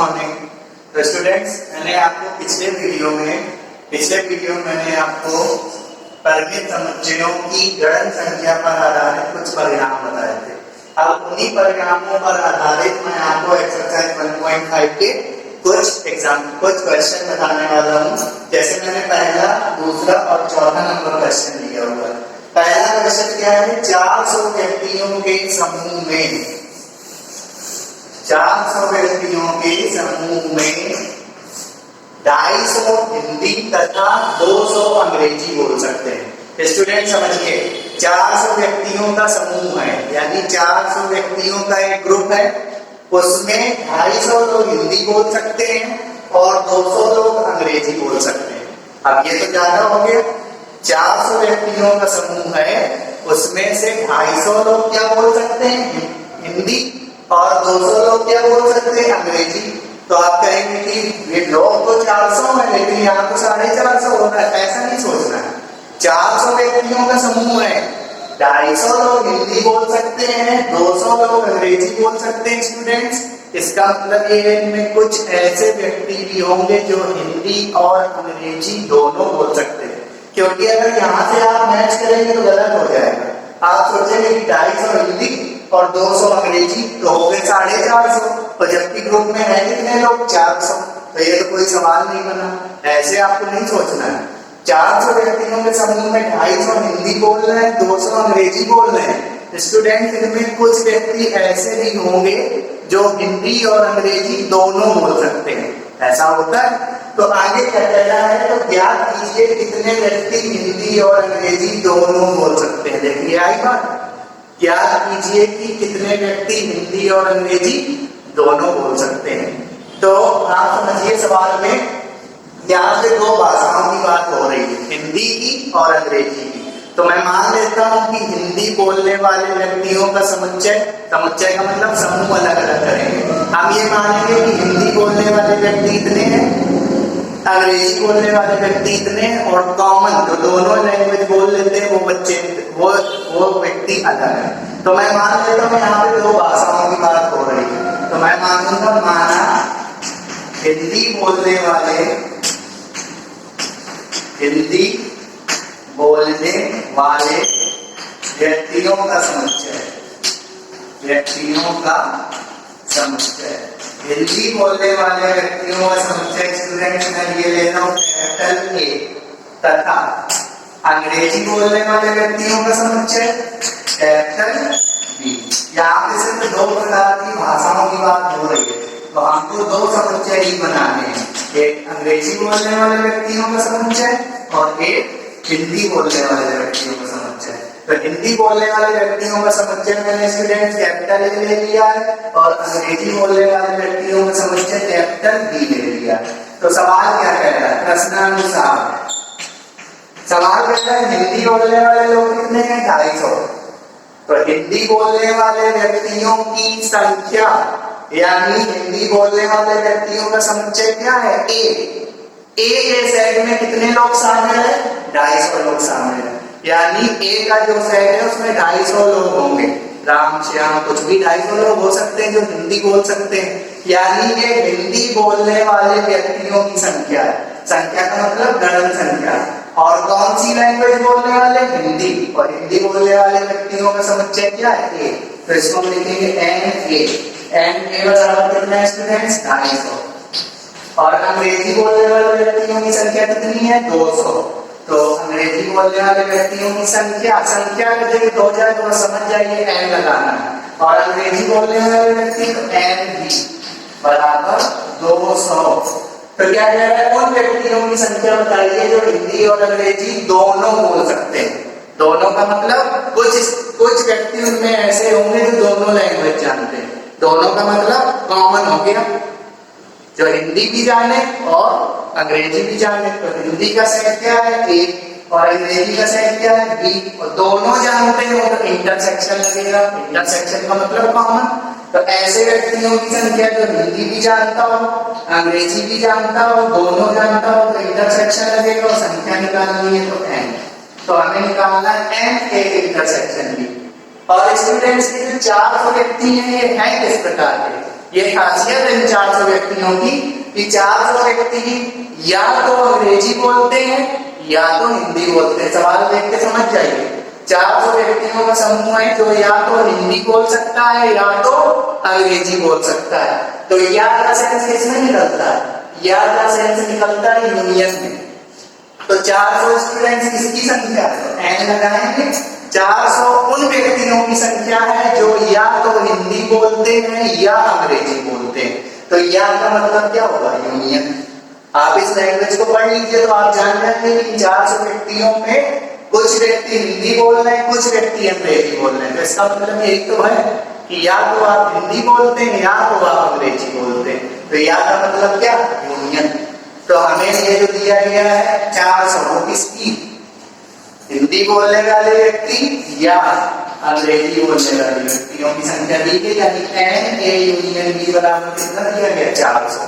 Morning. तो students, मैंने आपको पिछले वीडियो में मैंने आपको परिमित समुच्चयों की गणन संख्या पर आधारित कुछ परिणाम बताए थे। अब उन्हीं परिणामों पर आधारित मैं आपको एक्सरसाइज 1.5 के कुछ क्वेश्चन बताने वाला हूँ। जैसे मैंने पहला, दूसरा और चौथा नंबर क्वेश्चन लिया हुआ है। पहला क्वेश्चन क्या है? 400 व्यक्तियों के समूह में 250 हिंदी तथा 200 अंग्रेजी बोल सकते हैं। स्टूडेंट समझिए, 400 व्यक्तियों का समूह है, यानी 400 व्यक्तियों का एक ग्रुप है। उसमें 250 लोग हिंदी बोल सकते हैं और 200 लोग अंग्रेजी बोल सकते हैं। अब ये तो ज्यादा हो गया। 400 व्यक्तियों का समूह है, उसमें से 250 लोग क्या बोल सकते हैं? हिंदी। और 200 लोग क्या बोल सकते हैं? अंग्रेजी। तो आप कहेंगे कि ये लोग तो 400 है, लेकिन यहाँ तो 450 हो रहा है। ऐसा नहीं सोचना है। 400 व्यक्तियों का समूह है, 250 लोग हिंदी बोल सकते हैं, 200 लोग अंग्रेजी बोल सकते हैं। स्टूडेंट्स, इसका मतलब ये है इनमें कुछ ऐसे व्यक्ति भी होंगे जो हिंदी और अंग्रेजी दोनों बोल सकते हैं। क्योंकि अगर यहाँ से आप मैच करेंगे तो गलत हो जाएगा। आप सोचेंगे कि 250 हिंदी और 200 अंग्रेजी, तो हो गए 450। और जबकि ग्रुप में है कितने लोग? 400। तो ये तो कोई सवाल नहीं बना। ऐसे आपको नहीं सोचना है। 400 व्यक्तियों के समूह में 250 हिंदी बोल रहे हैं, 200 अंग्रेजी बोल रहे हैं। स्टूडेंट, इनमें कुछ व्यक्ति ऐसे भी होंगे जो हिंदी और अंग्रेजी दोनों बोल सकते हैं। ऐसा होता है। तो आगे क्या कहना है? तो ज्ञात कीजिए कितने व्यक्ति हिंदी और अंग्रेजी दोनों बोल सकते हैं। देखिए आई बात, ज्ञात कीजिए कि कितने व्यक्ति हिंदी और अंग्रेजी दोनों बोल सकते हैं। तो आप समझिए, सवाल में यहाँ से दो भाषाओं की बात हो रही है, हिंदी की और अंग्रेजी की। तो मैं मान लेता हूँ कि हिंदी बोलने वाले व्यक्तियों का समुच्चय का मतलब समूह अलग अलग करेंगे। हम ये मानेंगे कि हिंदी बोलने वाले व्यक्ति इतने हैं, अंग्रेजी बोलने वाले व्यक्ति इतने, और कॉमन जो दोनों लैंग्वेज बोल लेते हैं वो व्यक्ति अलग है। तो मैं मान लेता हूँ यहाँ पे दो भाषाओं की बात हो रही है। तो मैं मानूंगा, माना हिंदी बोलने वाले व्यक्तियों का समुच्चय, हिंदी बोलने वाले व्यक्तियों का समुच्चय। स्टूडेंट्स, मैं ये ले रहा हूँ कैपिटल ए, तथा अंग्रेजी बोलने वाले व्यक्तियों का समुच्चय कैपिटल बी। यहाँ पे सिर्फ दो प्रकार की भाषाओं की बात हो रही है, तो हमको दो समुच्चय ही बनाने हैं, एक अंग्रेजी बोलने वाले व्यक्तियों का समुच्चय और एक हिंदी बोलने वाले व्यक्तियों का समुच्चय। तो हिंदी बोलने वाले व्यक्तियों का समुच्चय मैंने स्टूडेंट्स कैपिटल ए ले लिया है, और अंग्रेजी बोलने वाले व्यक्तियों का समुच्चय कैपिटल बी ले लिया है। तो सवाल क्या कह रहा है? प्रश्नानुसार सवाल कहता है हिंदी बोलने वाले लोग कितने हैं? 250। तो हिंदी बोलने वाले व्यक्तियों की संख्या, यानी हिंदी बोलने वाले व्यक्तियों का समुच्चय क्या है? ए के सेट में कितने लोग शामिल है? 250 लोग शामिल है। यानी ए का जो सेट है उसमें 250 लोग होंगे। राम श्याम कुछ भी 250 लोग हो सकते हैं जो हिंदी बोल सकते हैं। यानी ये हिंदी बोलने वाले व्यक्तियों की संख्या है। संख्या का मतलब गणन संख्या। और कौन सी लैंग्वेज बोलने वाले? हिंदी। और हिंदी बोलने वाले व्यक्तियों का समुच्चय क्या है? ए। तो इसको हम लिखेंगे एन ए बराबर कितना है स्टूडेंट्स? 250। और अंग्रेजी बोलने वाले व्यक्तियों की संख्या कितनी है? 200। तो अंग्रेजी बोलने वाले व्यक्तियों की संख्या का जब हो जाए तो समझ जाइए एन लगाना है। और अंग्रेजी बोलने वाले व्यक्ति तो एन भी बराबर 200। तो क्या कह रहा है? उन व्यक्तियों की संख्या बताइए जो हिंदी और अंग्रेजी दोनों बोल सकते हैं। दोनों का मतलब कुछ व्यक्ति उनमें ऐसे होंगे जो दोनों लैंग्वेज जानते हैं। दोनों का मतलब कॉमन हो गया, जो हिंदी भी जाने और अंग्रेजी भी जाने। तो हिंदी का सेट क्या है? ए, और अंग्रेजी का सेट क्या है? बी। और दोनों जानते हो तो इंटरसेक्शन लगेगा। इंटरसेक्शन का मतलब कॉमन। तो ऐसे व्यक्तियों की संख्या जो हिंदी भी जानता हो, अंग्रेजी भी जानता हो, दोनों जानता हो, तो इंटरसेक्शन लगेगा। और संख्या निकालनी है तो एन। तो हमें निकालना है एन ए इंटरसेक्शन बी। और स्टूडेंट्स के जो 400 व्यक्ति हैं, ये हैं किस प्रकार के? ये खासियत है इन 400 व्यक्तियों की कि 400 व्यक्ति या तो अंग्रेजी बोलते हैं या तो हिंदी बोलते हैं। सवाल देख के समझ जाइए, 400 व्यक्तियों का समूह है जो या तो हिंदी बोल सकता है या तो अंग्रेजी बोल सकता है। तो या का सेंस किसमें निकलता है? या का सेंस निकलता है यूनियन में। तो 400 स्टूडेंट्स किसकी संख्या है? एन लगाएंगे। 400 उन व्यक्तियों की संख्या है जो या तो हिंदी बोलते हैं या अंग्रेजी बोलते हैं। तो या का मतलब क्या होगा? यूनियन। आप इस लैंग्वेज को पढ़ लीजिए तो आप जान जाएंगे कि 400 व्यक्तियों में कुछ व्यक्ति हिंदी बोल रहे हैं, कुछ व्यक्ति अंग्रेजी बोल रहे हैं। तो इसका मतलब यही तो है कि या तो आप हिंदी बोलते हैं या तो आप अंग्रेजी बोलते हैं। तो या का मतलब क्या? यूनियन। तो हमें ये जो दिया गया है 400 किसकी? हिंदी बोलने वाले व्यक्ति या अंग्रेजी बोलने वाले व्यक्तियों की संख्या दी गई, यानी एन ए यूनियन बी बराबर कितना दिया गया? 400।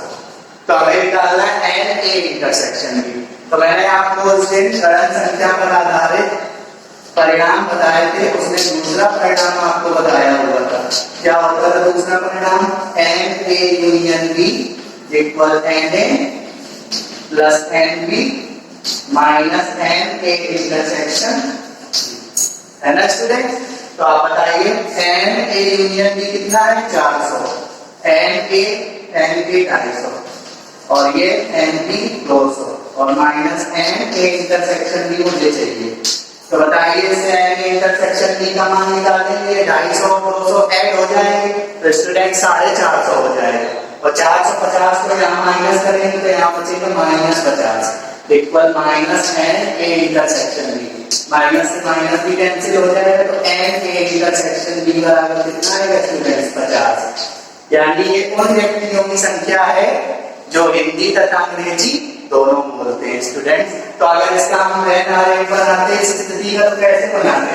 तो हमें निकालना है एन ए इंटरसेक्शन बी। तो मैंने आपको उस दिन सड़न संख्या पर आधारित परिणाम बताए थे, उसमें दूसरा परिणाम आपको बताया हुआ था। क्या होता था दूसरा परिणाम? N A union B equal n A plus N B minus n A intersection, है ना स्टूडेंट? तो आप बताइए एन ए यूनियन बी कितना है? 400, एन ए 250 और ये एन बी 200 और minus n A intersection B मुझे चाहिए। तो बताइए इससे एन ए इंटरसेक्शन बी का मान निकालेंगे, 250 और 200 ऐड हो जाएंगे तो स्टूडेंट 450 हो जाएगा और 450 को यहाँ माइनस करेंगे तो यहाँ बचेगा -50 equal minus n A intersection B. Minus से माइनस भी कैंसिल हो जाएगा तो एन ए इंटरसेक्शन बी बराबर कितना आएगा स्टूडेंट्स? 50। यानी ये उन व्यक्तियों की संख्या है जो हिंदी तथा अंग्रेजी दोनों बोलते हैं स्टूडेंट्स। तो अगर इसका हम वेन आरेख बनाते इस स्थिति का तो कैसे बनाते?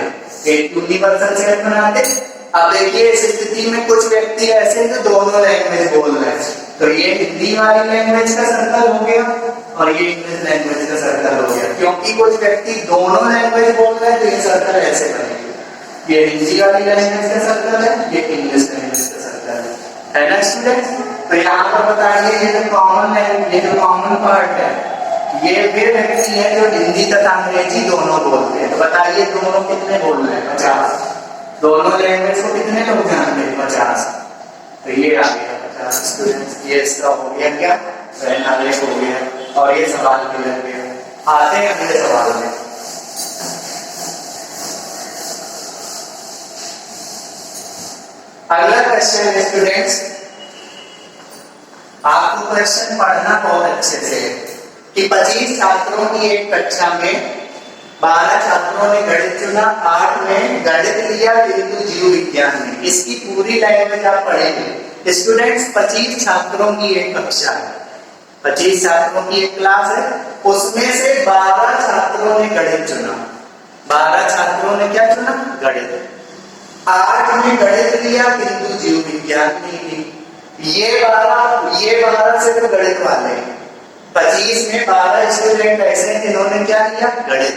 एक यूनिवर्सल सेट बनाते। अब देखिए इस स्थिति में कुछ व्यक्ति ऐसे जो दोनों लैंग्वेज बोल रहे हैं, तो ये हिंदी वाली लैंग्वेज का सर्कल हो गया और ये इंग्लिश लैंग्वेज का सर्कल हो गया। क्योंकि कुछ व्यक्ति दोनों लैंग्वेज बोल रहे हैं तो ये सर्कल ऐसे बनेगा, ये हिंदी वाली लैंग्वेज का सर्कल है, ये इंग्लिश लैंग्वेज का सर्कल है ना स्टूडेंट्स? तो यहाँ पर बताइए ये जो कॉमन है, ये जो कॉमन पार्ट है, ये वे व्यक्ति है जो हिंदी तथा अंग्रेजी दोनों बोलते हैं। तो बताइए दोनों कितने बोल रहे हैं? 50। दोनों लैंग्वेज को कितने लोग जानते हैं? 50। तो ये आ गया 50 स्टूडेंट्स। ये इसका हो गया क्या? वेन आरेख हो गया और ये सवाल भी लग गया। आते हैं अगले सवाल में। अगला क्वेश्चन है स्टूडेंट्स, आपको क्वेश्चन पढ़ना बहुत अच्छे से है कि 25 छात्रों की एक कक्षा में 12 छात्रों ने गणित चुना, 8 में गणित लिया किंतु जीव विज्ञान में। इसकी पूरी लैंग्वेज आप पढ़ेंगे स्टूडेंट्स। 25 छात्रों की एक कक्षा है, 25 छात्रों की एक क्लास है, उसमें से 12 छात्रों ने गणित चुना। 12 छात्रों ने क्या चुना? गणित। 8 में गणित लिया किंतु जीव विज्ञान नहीं ली। ये 12 सिर्फ गणित वाले हैं। 25 में 12 स्टूडेंट ऐसे हैं जिन्होंने क्या लिया? गणित।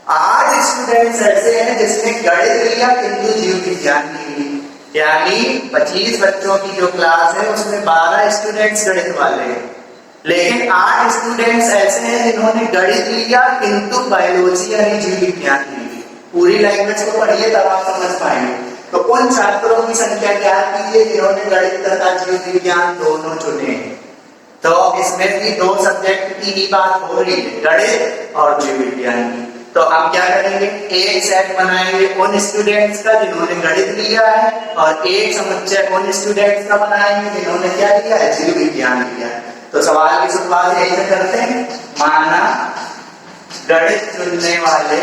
8 स्टूडेंट्स ऐसे हैं जिसने गणित लिया किंतु जीव विज्ञान नहीं ली। यानी 25 बच्चों की जो क्लास है उसमें 12 स्टूडेंट्स गणित वाले हैं, लेकिन 8 स्टूडेंट्स ऐसे हैं जिन्होंने गणित लिया किंतु बायोलॉजी यानी जीव विज्ञान नहीं ली। पूरी लैंग्वेज को पढ़िए तब आप समझ पाएंगे। तो उन छात्रों की संख्या क्या कीजिए जिन्होंने गणित तथा जीव विज्ञान दोनों चुने। तो इसमें भी 2 सब्जेक्ट की ही बात हो रही है, गणित और जीव विज्ञान की। तो हम क्या करेंगे? एक सेट बनाएंगे उन स्टूडेंट्स का जिन्होंने गणित लिया है और एक समुच्चय उन स्टूडेंट्स का बनाएंगे जिन्होंने क्या लिया है? जीव विज्ञान लिया है। तो सवाल की शुरुआत यही से करते हैं। माना गणित चुनने वाले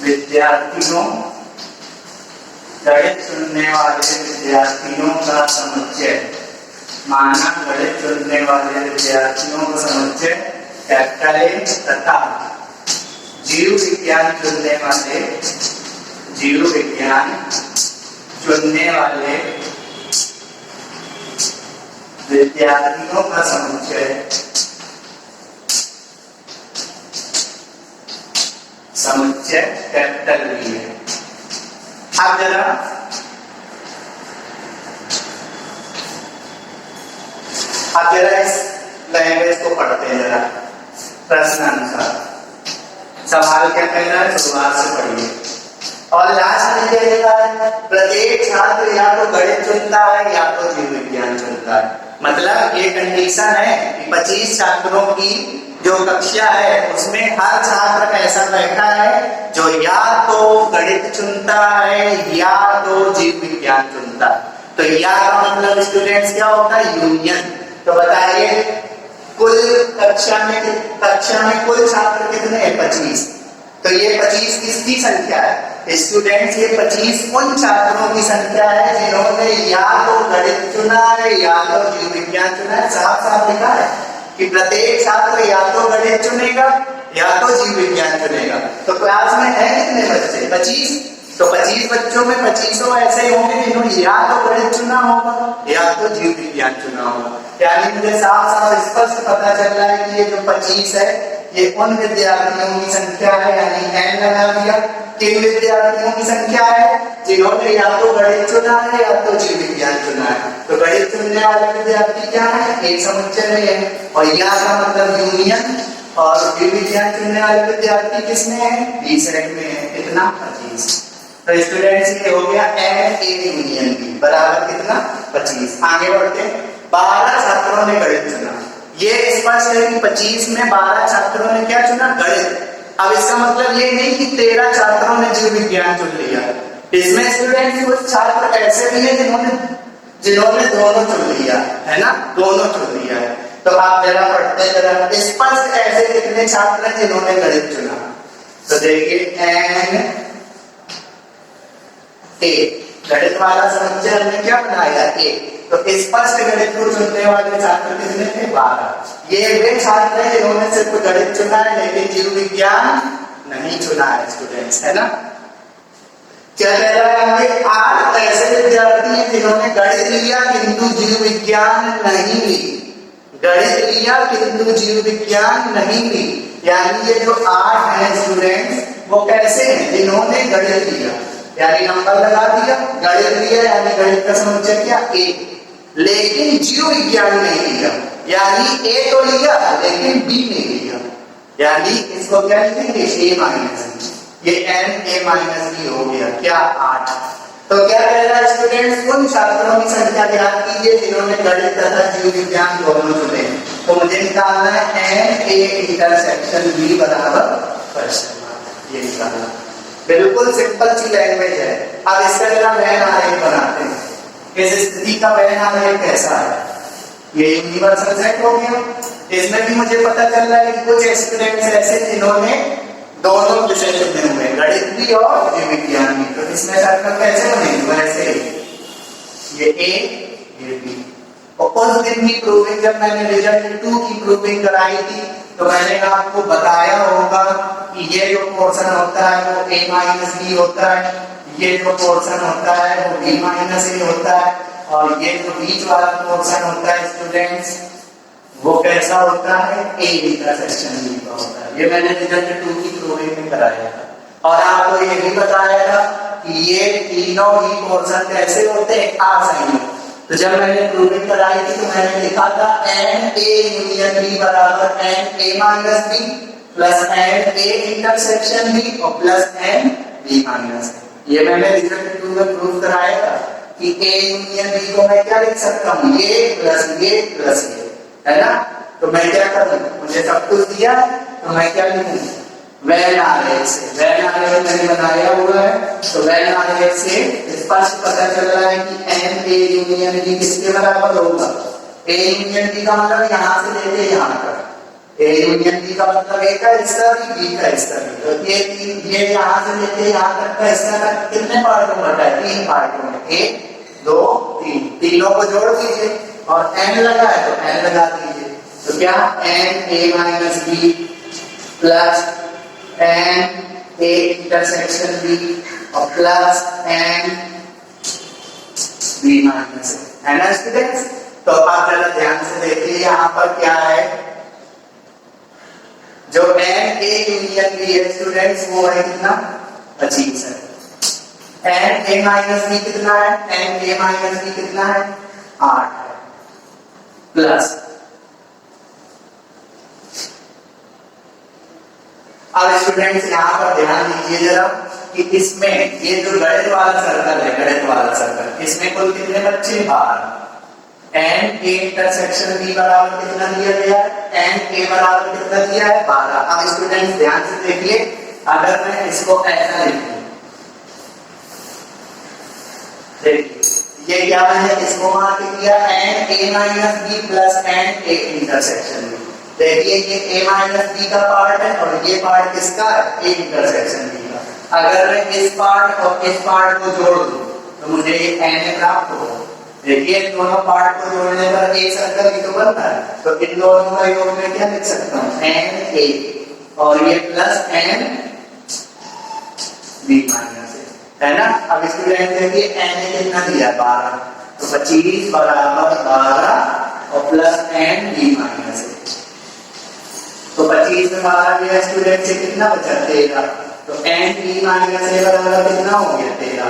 विद्यार्थियों का समुच्चय, माना गणित चुनने वाले विद्यार्थियों का समुच्चय कैपिटल ए तथा जीव विज्ञान चुनने वाले विद्यार्थियों का समुच्चय कैपिटल बी है। अब जरा आप जरा इस लैंग्वेज को पढ़ते हैं जरा प्रश्नानुसार। सवाल क्या कह रहा है, शुरुआत से पढ़िए। और लास्ट में क्या लिखा है, प्रत्येक छात्र या तो गणित चुनता है या तो जीव विज्ञान चुनता है। मतलब ये कंडीशन है कि 25 छात्रों की जो कक्षा है उसमें हर छात्र का ऐसा बैठा है जो या तो गणित चुनता है या तो जीव विज्ञान चुनता है। तो या का मतलब स्टूडेंट्स क्या होता है, यूनियन। तो बताइए कुल कक्षा में कुल छात्र कितने हैं, 25। तो ये 25 किसकी संख्या है स्टूडेंट्स, ये 25 उन छात्रों की संख्या है जिन्होंने या तो गणित चुना है या तो जीव विज्ञान चुना है। साफ साफ लिखा है कि प्रत्येक छात्र या तो गणित चुनेगा या तो जीव विज्ञान चुनेगा। तो क्लास में है कितने बच्चे, 25। तो 25 बच्चों में 25 ऐसे होंगे जिन्होंने या तो गणित चुना होगा या तो जीव विज्ञान चुना होगा। यानी मुझे साफ साफ स्पष्ट पता चल रहा है कि ये जो 25 है ये उन विद्यार्थियों की संख्या है, यानी n लगा दिया। किन विद्यार्थियों की संख्या है, जिन्होंने या तो गणित चुना है या तो जीव विज्ञान चुना है। तो गणित चुनने वाले विद्यार्थी क्या है, एक समुच्चय में है, और या का मतलब यूनियन, और जीव विज्ञान चुनने वाले विद्यार्थी किसमें है, बी सेट में है। कितना, 25। तो स्टूडेंट्स ये हो गया n a यूनियन b बराबर कितना, 25। आगे बढ़ते हैं। 12 छात्रों ने गणित चुना। ये स्पष्ट है कि 25 में 12 छात्रों ने क्या चुना, गणित। अब इसका मतलब ये नहीं कि 13 छात्रों ने जीव विज्ञान चुन लिया। इसमें स्टूडेंट्स कुछ छात्र ऐसे भी हैं जिन्होंने दोनों चुन लिया है ना, दोनों चुन लिया है। तो आप जरा पढ़ते जरा स्पष्ट ऐसे कितने छात्र हैं जिन्होंने गणित चुना। तो देखिए n a गणित वाला समुच्चय हमने क्या बनाया, a। तो स्पष्ट गणित को चुनने वाले छात्र कितने थे, 12। ये वे छात्र हैं जिन्होंने सिर्फ गणित चुना है लेकिन जीव विज्ञान नहीं चुना है स्टूडेंट्स, है ना। क्या कह रहा है आगे, 8 ऐसे विद्यार्थी हैं जिन्होंने गणित लिया किंतु जीव विज्ञान नहीं ली। गणित लिया किंतु जीव विज्ञान नहीं ली, यानी ये जो 8 हैं स्टूडेंट्स वो कैसे हैं, जिन्होंने गणित लिया, यानी नंबर लगा दिया, गणित लिया यानी गणित का समुच्चय क्या, a। लेकिन जीव विज्ञान नहीं लिया, यानी a तो लिया लेकिन b नहीं लिया, यानी इसको क्या लिखेंगे, a माइनस। ये n a माइनस b हो गया क्या, 8। तो क्या कह रहा है स्टूडेंट्स, उन छात्रों की संख्या ज्ञात कीजिए जिन्होंने गणित तथा जीव विज्ञान दोनों चुने। तो मुझे निकालना है n a इंटरसेक्शन b बराबर क्वेश्चन मार्क, ये निकालना। बिल्कुल सिंपल सी लैंग्वेज है। अब इसका जरा वैन आरेख बनाते हैं। इस स्थिति का वैन आरेख कैसा है, ये यूनिवर्सल सेट हो गया। इसमें भी मुझे पता चल रहा है कि कुछ स्टूडेंट्स ऐसे जिन्होंने दोनों विषय चुने हुए, गणित भी और जीव विज्ञान भी। तो इसमें सर्कल कैसे बनेंगे, वैसे ये a ये b। और उस दिन की प्रूविंग, जब मैंने रिजल्ट 2 की प्रूविंग कराई थी, तो मैंने आपको बताया होगा कि ये जो पोर्शन होता है वो a माइनस b होता है, ये जो पोर्शन होता है वो b माइनस a होता है, और ये जो बीच वाला पोर्शन होता है स्टूडेंट्स वो कैसा होता है, a इंटरसेक्शन b का होता है। ये मैंने रिजल्ट 2 की प्रूविंग में कराया था। और आपको ये भी बताया था कि ये तीनों ही पोर्शन कैसे होते हैं, आसाइन। तो जब मैंने प्रूविंग कराई थी तो मैंने लिखा था n a यूनियन b बराबर n a minus b plus n a intersection b और प्लस n b माइनस। ये मैंने रिजल्ट 2 में प्रूव कराया था कि a यूनियन b को मैं क्या लिख सकता हूँ, a प्लस a, है ना। तो मैं क्या करूँ, मुझे सब कुछ दिया तो मैं क्या लिखूँ, वैन आरेख से। वैन आरेख मैंने बनाया हुआ है, तो वैन आरेख से स्पष्ट पता चल रहा है कि n a यूनियन b किसके बराबर होगा, a यूनियन b का मतलब यहाँ से लेके यहाँ तक, a यूनियन b का मतलब a का हिस्सा भी b का हिस्सा भी। तो ये यहाँ से लेके यहाँ तक का हिस्सा कितने पार्टों में बटा है, 3 पार्टों में, 1 2 3, तीनों को जोड़ दीजिए और n लगा है तो n लगा दीजिए। तो क्या n a minus b plus n a intersection b और प्लस n b माइनस है ना स्टूडेंट्स। तो आप जरा ध्यान से देखिए यहाँ पर क्या है, जो n a यूनियन b है स्टूडेंट्स वो है कितना, 25 है। n a माइनस b कितना है, n a माइनस b कितना है, 8 है, प्लस अब स्टूडेंट्स यहाँ पर ध्यान दीजिए जरा कि इसमें ये जो गणित वाला सर्कल है, गणित वाला सर्कल, इसमें कुल कितने बच्चे? 12। एन ए इंटरसेक्शन बी बराबर कितना दिया गया है? एन ए बराबर कितना दिया है? 12। अब स्टूडेंट्स ध्यान से देखिए, अगर मैं इसको ऐसा लिखूं, देखिए ये क्या मैंने इसको मार्क किया n A minus B plus N A intersection B. देखिए ये ए माइनस बी का पार्ट है और ये पार्ट किसका है? ए इंटरसेक्शन बी का। अगर मैं इस पार्ट और इस पार्ट को जोड़ दूं तो मुझे ये एन ए प्राप्त होगा। देखिए दोनों पार्ट को जोड़ने पर एक सर्कल ही तो बनता है, तो इन दोनों का योग में क्या लिख सकता हूँ? एन ए और ये प्लस एन बी माइनस है ना। अब स्टूडेंट देखिए एन ए कितना दिया? 12, तो 25 बराबर 12 और प्लस एन बी माइनस है, तो 25 में 12 दिया स्टूडेंट से कितना बचा? 13। तो एन बी माइनस ए बराबर कितना हो गया? 13।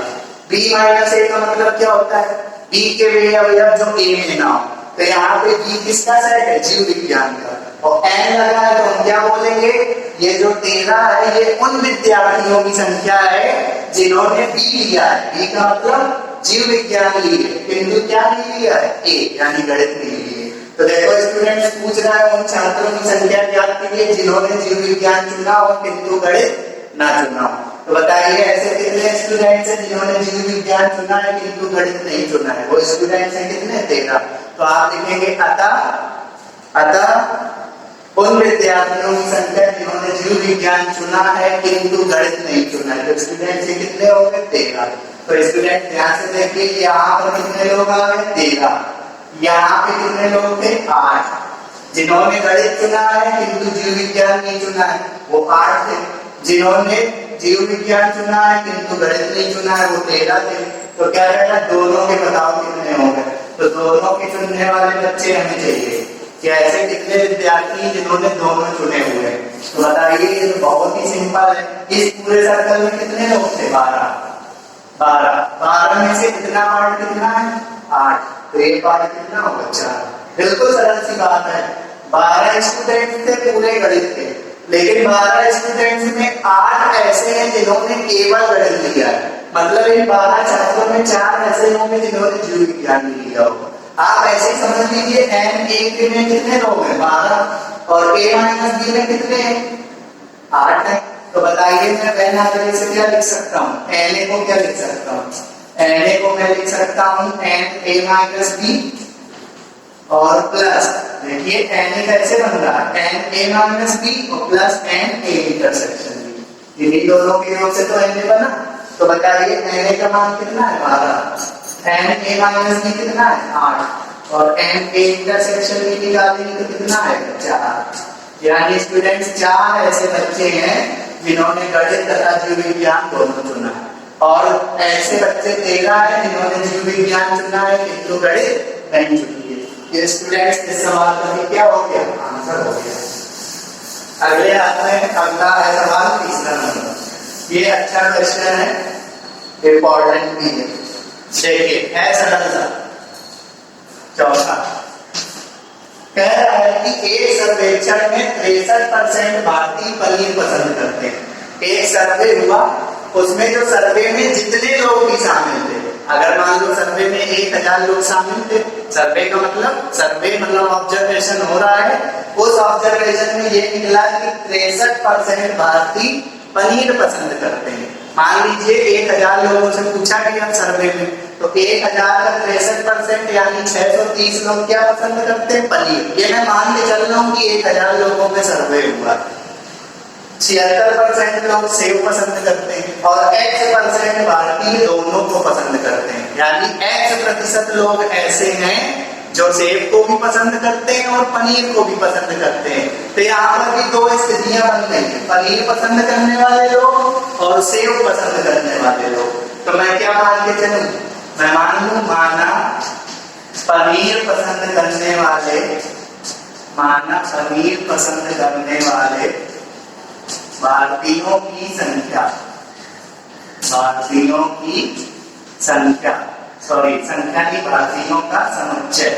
बी माइनस ए का मतलब क्या होता है? बी के वे अवयव जो ए में ना हो, तो यहाँ पे बी किसका सेट है? जीव विज्ञान का। और एन लगा है तो हम क्या बोलेंगे? ये जो 13 है ये उन विद्यार्थियों की संख्या है जिन्होंने बी लिया है। बी का मतलब जीव विज्ञान लिए, किंतु क्या नहीं लिया है? ए यानी गणित नहीं लिए। तो देखो स्टूडेंट्स पूछ रहा है उन छात्रों की संख्या ज्ञात कीजिए जिन्होंने जीव विज्ञान चुना हो किंतु गणित ना चुना हो। तो बताइए ऐसे कितने स्टूडेंट्स हैं जिन्होंने जीव विज्ञान चुना है किंतु गणित नहीं चुना है? वो स्टूडेंट्स हैं कितने? 13। तो आप लिखेंगे अतः उन विद्यार्थियों की संख्या जिन्होंने जीव विज्ञान चुना है किंतु गणित नहीं चुना है। तो स्टूडेंट से कितने हो गए? 13। तो स्टूडेंट ध्यान से देखिए यहाँ पर कितने लोग आ गए? 13। यहाँ पे कितने लोग थे? 8। जिन्होंने गणित चुना है किंतु जीव विज्ञान नहीं चुना है वो 8 थे। जिन्होंने जीव विज्ञान चुना है किंतु गणित नहीं चुना है वो 13 थे। तो क्या कहना? दोनों के बताओ कितने हो गए? तो दोनों के चुनने वाले बच्चे हमें चाहिए कि ऐसे कितने विद्यार्थी जिन्होंने दोनों चुने हुए हैं। तो बताइए ये तो बहुत ही सिंपल है। इस पूरे सर्कल में कितने लोग थे? 12 में से कितना पार्ट कितना है? 8। तो ये पार्ट कितना होगा? 4। बिल्कुल सरल सी बात है। 12 स्टूडेंट थे पूरे गणित के, लेकिन 12 स्टूडेंट्स में 8 ऐसे हैं जिन्होंने केवल गणित लिया है। मतलब इन 12 छात्रों में 4 ऐसे होंगे जिन्होंने जीव विज्ञान लिया होगा। आप ऐसे ही समझ लीजिए एन ए में कितने लोग हैं? 12 और ए माइनस बी में कितने हैं? 8 है। तो बताइए मैं पहले आगे से क्या लिख सकता हूँ? एन ए को क्या लिख सकता हूँ? एन ए को मैं लिख सकता हूँ एन ए माइनस बी और प्लस, देखिए एन ए कैसे बन रहा है? एन ए माइनस बी और plus N A intersection B, इन्हीं दोनों के योग से तो एन ए बना। तो बताइए एन ए का मान कितना है? 12। एन ए माइनस बी कितना है? 8 और एन ए इंटरसेक्शन बी निकालेंगे तो कितना है? 4। यानी स्टूडेंट्स 4 ऐसे बच्चे हैं जिन्होंने गणित तथा जीव विज्ञान दोनों चुना है, और ऐसे बच्चे 13 हैं जिन्होंने जीव विज्ञान चुना है किंतु गणित नहीं चुनी है। ये स्टूडेंट्स इस सवाल का भी क्या हो गया? आंसर हो गया। अगले अगला है सवाल तीसरा नंबर। ये अच्छा क्वेश्चन है, इंपॉर्टेंट भी है। देखिए है सरल सा। चौथा कह रहा है कि एक सर्वेक्षण में 63% भारतीय पनीर पसंद करते हैं। एक सर्वे हुआ, उसमें जो सर्वे में जितने लोग भी शामिल थे, अगर मान लो सर्वे में 1000 लोग शामिल थे, सर्वे का मतलब ऑब्जर्वेशन हो रहा है, उस ऑब्जर्वेशन में ये निकला कि 63% भारतीय पनीर पसंद करते हैं। मान लीजिए 1000 लोगों से पूछा गया सर्वे में, तो 1000 का 63% यानी 630 लोग क्या पसंद करते हैं? पनीर। ये मैं मान के चल रहा हूँ कि 1000 लोगों में सर्वे हुआ। 76% लोग सेब पसंद करते हैं और X% भारतीय दोनों को पसंद करते हैं। यानी X% लोग ऐसे हैं जो सेब को भी पसंद करते हैं और पनीर को भी पसंद करते हैं। तो यहाँ पर भी दो स्थितियां बन गई हैं, पनीर पसंद करने वाले लोग और सेब पसंद करने वाले लोग। तो मैं क्या मान के चलूं? मैं मान लूं माना पनीर पसंद करने वाले भारतीयों की भारतीयों का समुच्चय।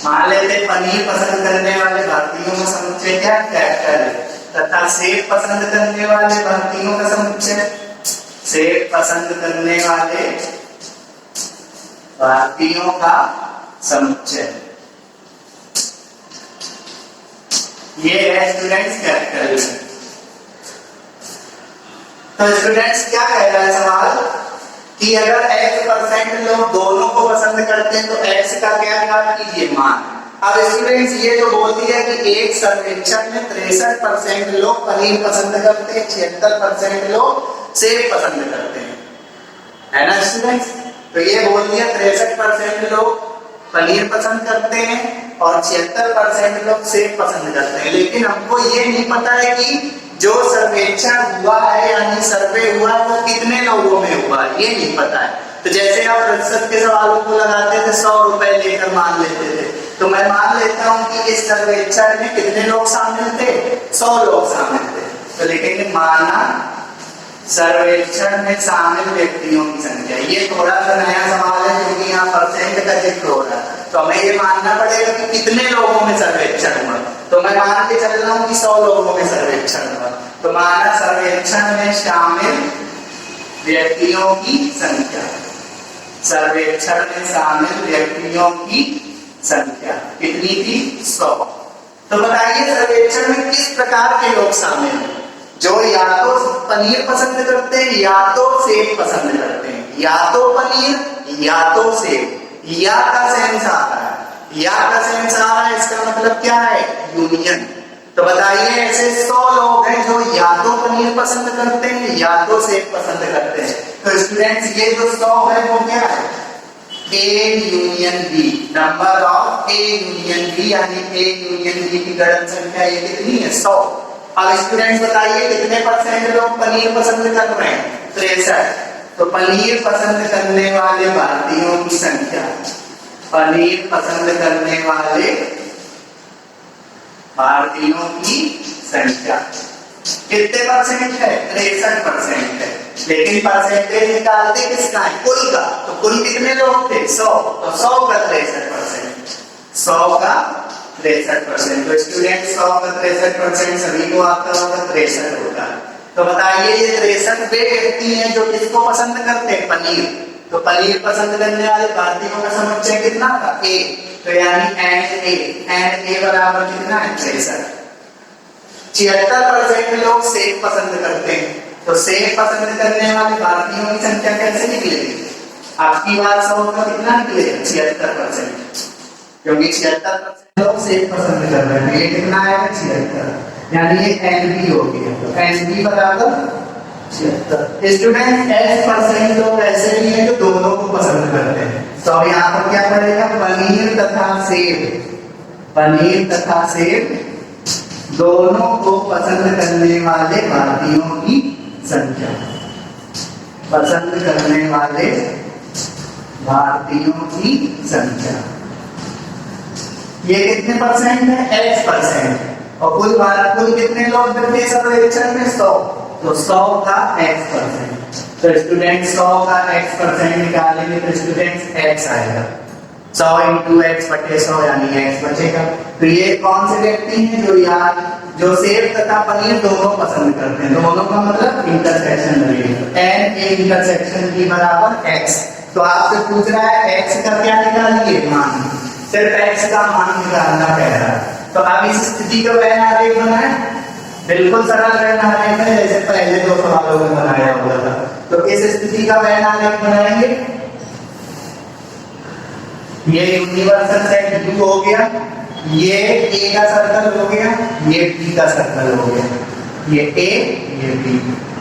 मान लेते पनीर पसंद करने वाले भारतीयों का समुच्चय क्या? कैपिटल है। तथा सेब पसंद करने वाले भारतीयों का समुच्चय। सेब पसंद करने वाले भारतीयों का समुच्चय, ये है स्टूडेंट्स कैपिटल। तो स्टूडेंट्स क्या कह रहा है सवाल कि अगर x% लोग दोनों को पसंद करते हैं तो x का क्या ज्ञात कीजिए मान। अब स्टूडेंट्स ये जो बोल दिया कि एक सर्वेक्षण में 63% लोग पनीर पसंद करते हैं, 76% लोग सेब पसंद करते हैं, है ना स्टूडेंट्स। तो ये बोल दिया 63% लोग पनीर पसंद करते हैं और 76% लोग सेब पसंद करते हैं। लेकिन हमको ये नहीं पता है कि जो सर्वेक्षण हुआ है यानी सर्वे हुआ है वो कितने लोगों में हुआ है, ये नहीं पता है। तो जैसे आप प्रतिशत के सवालों को लगाते थे 100 रुपए लेकर मान लेते थे, तो मैं मान लेता हूं कि इस सर्वेक्षण में कितने लोग शामिल थे, 100 लोग शामिल थे। तो लिखेंगे माना सर्वेक्षण में शामिल व्यक्तियों की संख्या। ये थोड़ा सा नया सवाल है क्योंकि यहाँ परसेंट का जिक्र हो रहा है, तो हमें ये मानना पड़ेगा कि कितने लोगों में सर्वेक्षण हुआ। तो मैं मान के चल रहा हूँ कि 100 लोगों में सर्वेक्षण हुआ, तो माना सर्वेक्षण में शामिल व्यक्तियों की संख्या, सर्वेक्षण में शामिल व्यक्तियों की संख्या कितनी थी, 100। तो बताइए सर्वेक्षण में किस प्रकार के लोग शामिल हैं, जो या तो पनीर पसंद करते हैं या तो सेब पसंद करते हैं, या तो पनीर या तो सेब, या का सेंस आ रहा है, या का सेंस आ रहा है, इसका मतलब क्या है, यूनियन। तो बताइए ऐसे 100 लोग हैं जो या तो पनीर पसंद करते हैं या तो सेब पसंद करते हैं। तो स्टूडेंट्स ये जो 100 है वो क्या है, A union B, number of A union B यानी A यूनियन B की गणन संख्या ये कितनी है, 100। अब स्टूडेंट्स बताइए कितने परसेंट लोग पनीर पसंद कर रहे हैं, 63। तो पनीर पसंद करने वाले भारतीयों की संख्या, पनीर पसंद करने वाले भारतीयों की संख्या कितने परसेंट है, 63% है। लेकिन परसेंटेज निकालते किसका है, कुल का। तो कुल कितने लोग थे, 100। तो 100 का 63%, 100 का 63%। तो स्टूडेंट 100 का 63% सभी को आता होगा, 63 होता है। तो बताइए ये 63 वे व्यक्ति हैं जो किसको पसंद करते हैं, पनीर। तो पनीर पसंद करने वाले भारतीयों का समुच्चय कितना था, A। तो यानी एंड ए बराबर कितना है, 63। 76% लोग सेब पसंद करते हैं, तो सेब पसंद करने वाले भारतीयों की संख्या कैसे निकलेगी, आपकी बात 100 का कितना निकलेगा, 76%, क्योंकि 76% लोग सेब पसंद कर रहे हैं। ये कितना आएगा, 76, यानी ये एनबी हो गया। तो एनबी बराबर 76। स्टूडेंट 8% लोग ऐसे भी हैं जो दोनों को पसंद करते हैं। तो यहाँ पर क्या पड़ेगा, पनीर तथा सेब, पनीर तथा सेब दोनों को पसंद करने वाले भारतीयों की संख्या, पसंद करने वाले भारतीयों की संख्या ये कितने परसेंट है, 8%। और कुल कितने लोग थे सर्वेक्षण में, 100। तो 100 का x%। तो स्टूडेंट 100 का x% निकालेंगे तो स्टूडेंट x आएगा, 100 इंटू x बटे 100 यानी x बचेगा। तो ये कौन से व्यक्ति हैं जो सेब तथा पनीर दोनों पसंद करते हैं, दोनों का मतलब इंटरसेक्शन लगेगा, एन ए इंटरसेक्शन की बराबर x। तो आपसे पूछ रहा है x का क्या निकालिए, मान, सिर्फ x का मान निकालना कह रहा है। तो अब इस स्थिति का वैन आरेख बनाए, बिल्कुल सरल वैन आरेख है जैसे पहले 2 सवालों में बनाया हुआ था। तो इस स्थिति का वैन आरेख बनाएंगे, ये यूनिवर्सल सेट U हो गया, ये A का सर्कल हो गया, ये B का सर्कल हो गया, ये A ये B।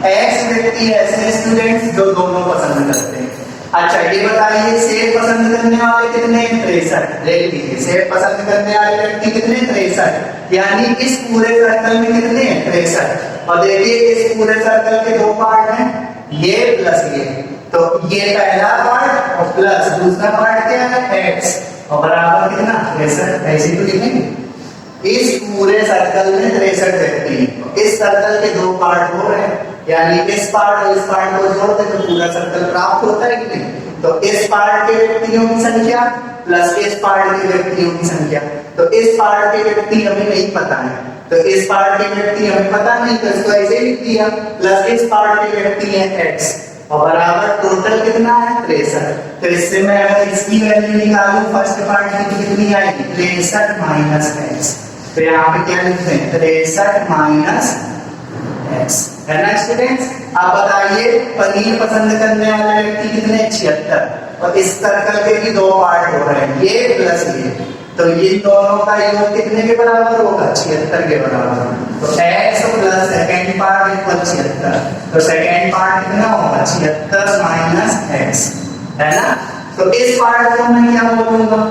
X व्यक्ति ऐसे स्टूडेंट्स जो दोनों पसंद करते हैं। अच्छा ये बताइए सेब पसंद करने वाले कितने, 63। देख लीजिए सेब पसंद करने वाले व्यक्ति कितने, 63, यानी इस पूरे सर्कल में कितने हैं, 63। और देखिए इस पूरे सर्कल के 2 पार्ट हैं, ये प्लस ये। तो ये पहला पार्ट और प्लस दूसरा पार्ट क्या है, x, और बराबर कितना, 63। ऐसे तो लिखेंगे। इस पूरे सर्कल में 63 व्यक्ति, इस सर्कल के 2 पार्ट हो रहे हैं, यानी इस पार्ट और इस पार्ट को जोड़ते तो पूरा सर्कल प्राप्त होता है कि नहीं। तो इस पार्ट के व्यक्तियों की संख्या प्लस इस पार्ट के व्यक्तियों की संख्या। तो इस पार्ट के व्यक्ति हमें नहीं पता है, तो इस पार्ट के व्यक्ति हमें पता नहीं तो इसको ऐसे लिख दिया प्लस इस पार्ट के व्यक्ति है x और बराबर टोटल कितना है 63। तो इससे मैं अगर इसकी वैल्यू निकालूं फर्स्ट पार्ट की कितनी आएगी 63 माइनस x। तो यहाँ पे क्या लिखते हैं 63 माइनस x है ना स्टूडेंट्स। आप बताइए पनीर पसंद करने वाले व्यक्ति कितने 76 और इस सर्कल के भी दो पार्ट हो रहे हैं ये प्लस ये, तो ये दोनों का योग कितने के बराबर होगा 76 के बराबर। तो x plus second part equal 76, तो सेकेंड पार्ट कितना होगा 76 माइनस x है ना। तो इस पार्ट को मैं क्या बोलूंगा,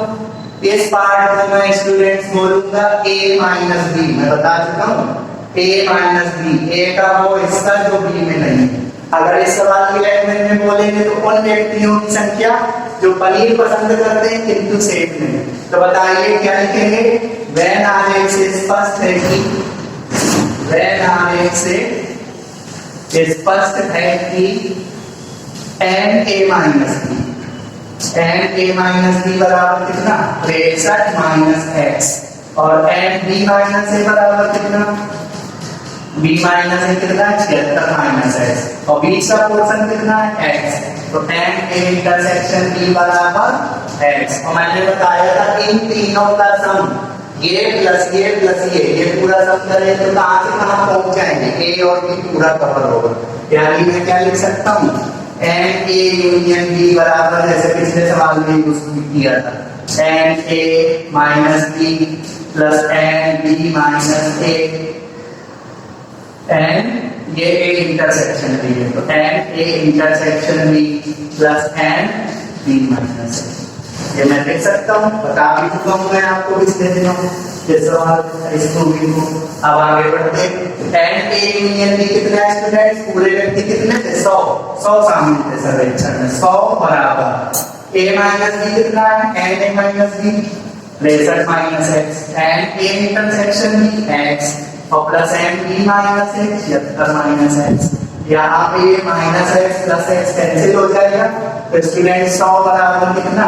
इस पार्ट को मैं स्टूडेंट्स बोलूंगा a माइनस b। मैं बता चुका हूँ a माइनस b, a का वो हिस्सा जो b में नहीं है। अगर इस सवाल की लैंग्वेज में बोलेंगे तो उन व्यक्तियों की संख्या जो पनीर पसंद करते हैं किंतु सेब नहीं। तो बताइए क्या लिखेंगे, वैन आलेख से स्पष्ट है कि वैन आलेख से स्पष्ट है कि n A minus B, n A minus B बराबर कितना 63 माइनस एक्स और एन बी माइनस ए बराबर कितना b माइनस है कितना 76 माइनस x और बीच का पोर्शन कितना है x। तो tan a इंटरसेक्शन b बराबर x और मैंने बताया था इन तीनों का सम ये प्लस ये पूरा सम करें तो कहां से कहां पहुंच जाएंगे a और b पूरा कवर होगा। यानी मैं क्या लिख सकता हूं tan a यूनियन b बराबर जैसे पिछले सवाल में यूज किया था tan a minus b plus tan b minus a and ये ए इंटरसेक्शन बी है तो n A intersection B plus N B minus ये मैं लिख सकता हूँ, बता भी चुका हूँ मैं आपको पिछले दिनों ये सवाल इसको भी को। अब आगे बढ़ते एन ए यूनियन बी कितना है स्टूडेंट्स, पूरे व्यक्ति कितने थे 100 शामिल थे सर्वेक्षण में 100 बराबर ए माइनस बी कितना है N A minus B 63 minus x N A intersection B x और plus N B minus X 76 minus X. यहाँ पे ये minus x plus x cancel हो जाएगा तो स्टूडेंट 100 बराबर कितना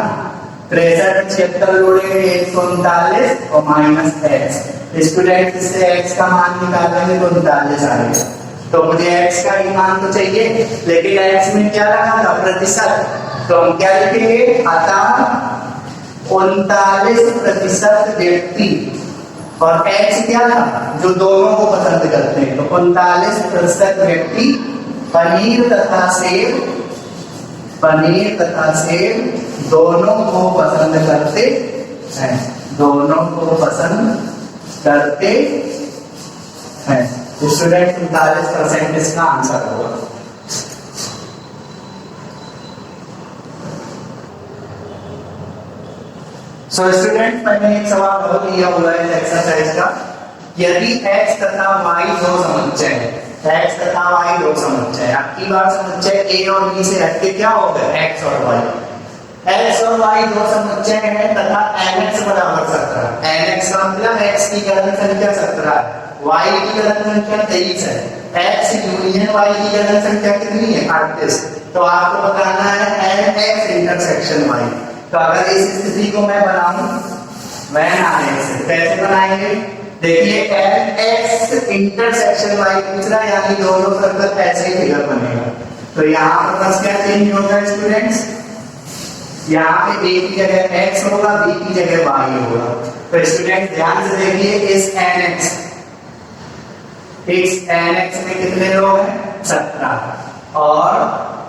63 76 जोड़ेंगे 139 और माइनस एक्स। स्टूडेंट इससे एक्स का मान निकालेंगे तो 39 आएगा। तो मुझे एक्स का ही मान तो चाहिए लेकिन एक्स में क्या लगा था प्रतिशत, तो हम क्या लिखेंगे अतः 39% व्यक्ति और x क्या था जो दोनों को पसंद करते हैं तो 39% व्यक्ति पनीर तथा सेब दोनों को पसंद करते हैं, दोनों को पसंद करते हैं। स्टूडेंट 39% इसका आंसर होगा। सो स्टूडेंट मैंने एक सवाल और लिया हुआ है एक्सरसाइज का, यदि x तथा y दो समुच्चय है, x तथा y दो समुच्चय है, अब की बार समुच्चय a और b से हटके क्या होगा x और y, x और y दो समुच्चय है तथा nx बराबर 17, nx का मतलब x की घन संख्या 17 है, y की घन संख्या 23 है, x यूनियन y की घन संख्या कितनी है 38। तो आपको बताना है nx इंटरसेक्शन y। तो अगर इस स्थिति को मैं बनाऊं वैन आलेख से कैसे बनाएंगे, देखिए x इंटरसेक्शन y पूछ रहा है यानी दोनों सर्कल ऐसे ही फिगर बनेगा। तो यहाँ पर बस क्या चेंज होगा स्टूडेंट्स, यहाँ पे a की जगह x होगा b की जगह y होगा। तो स्टूडेंट ध्यान से देखिए इस nx में कितने लोग हैं 17 और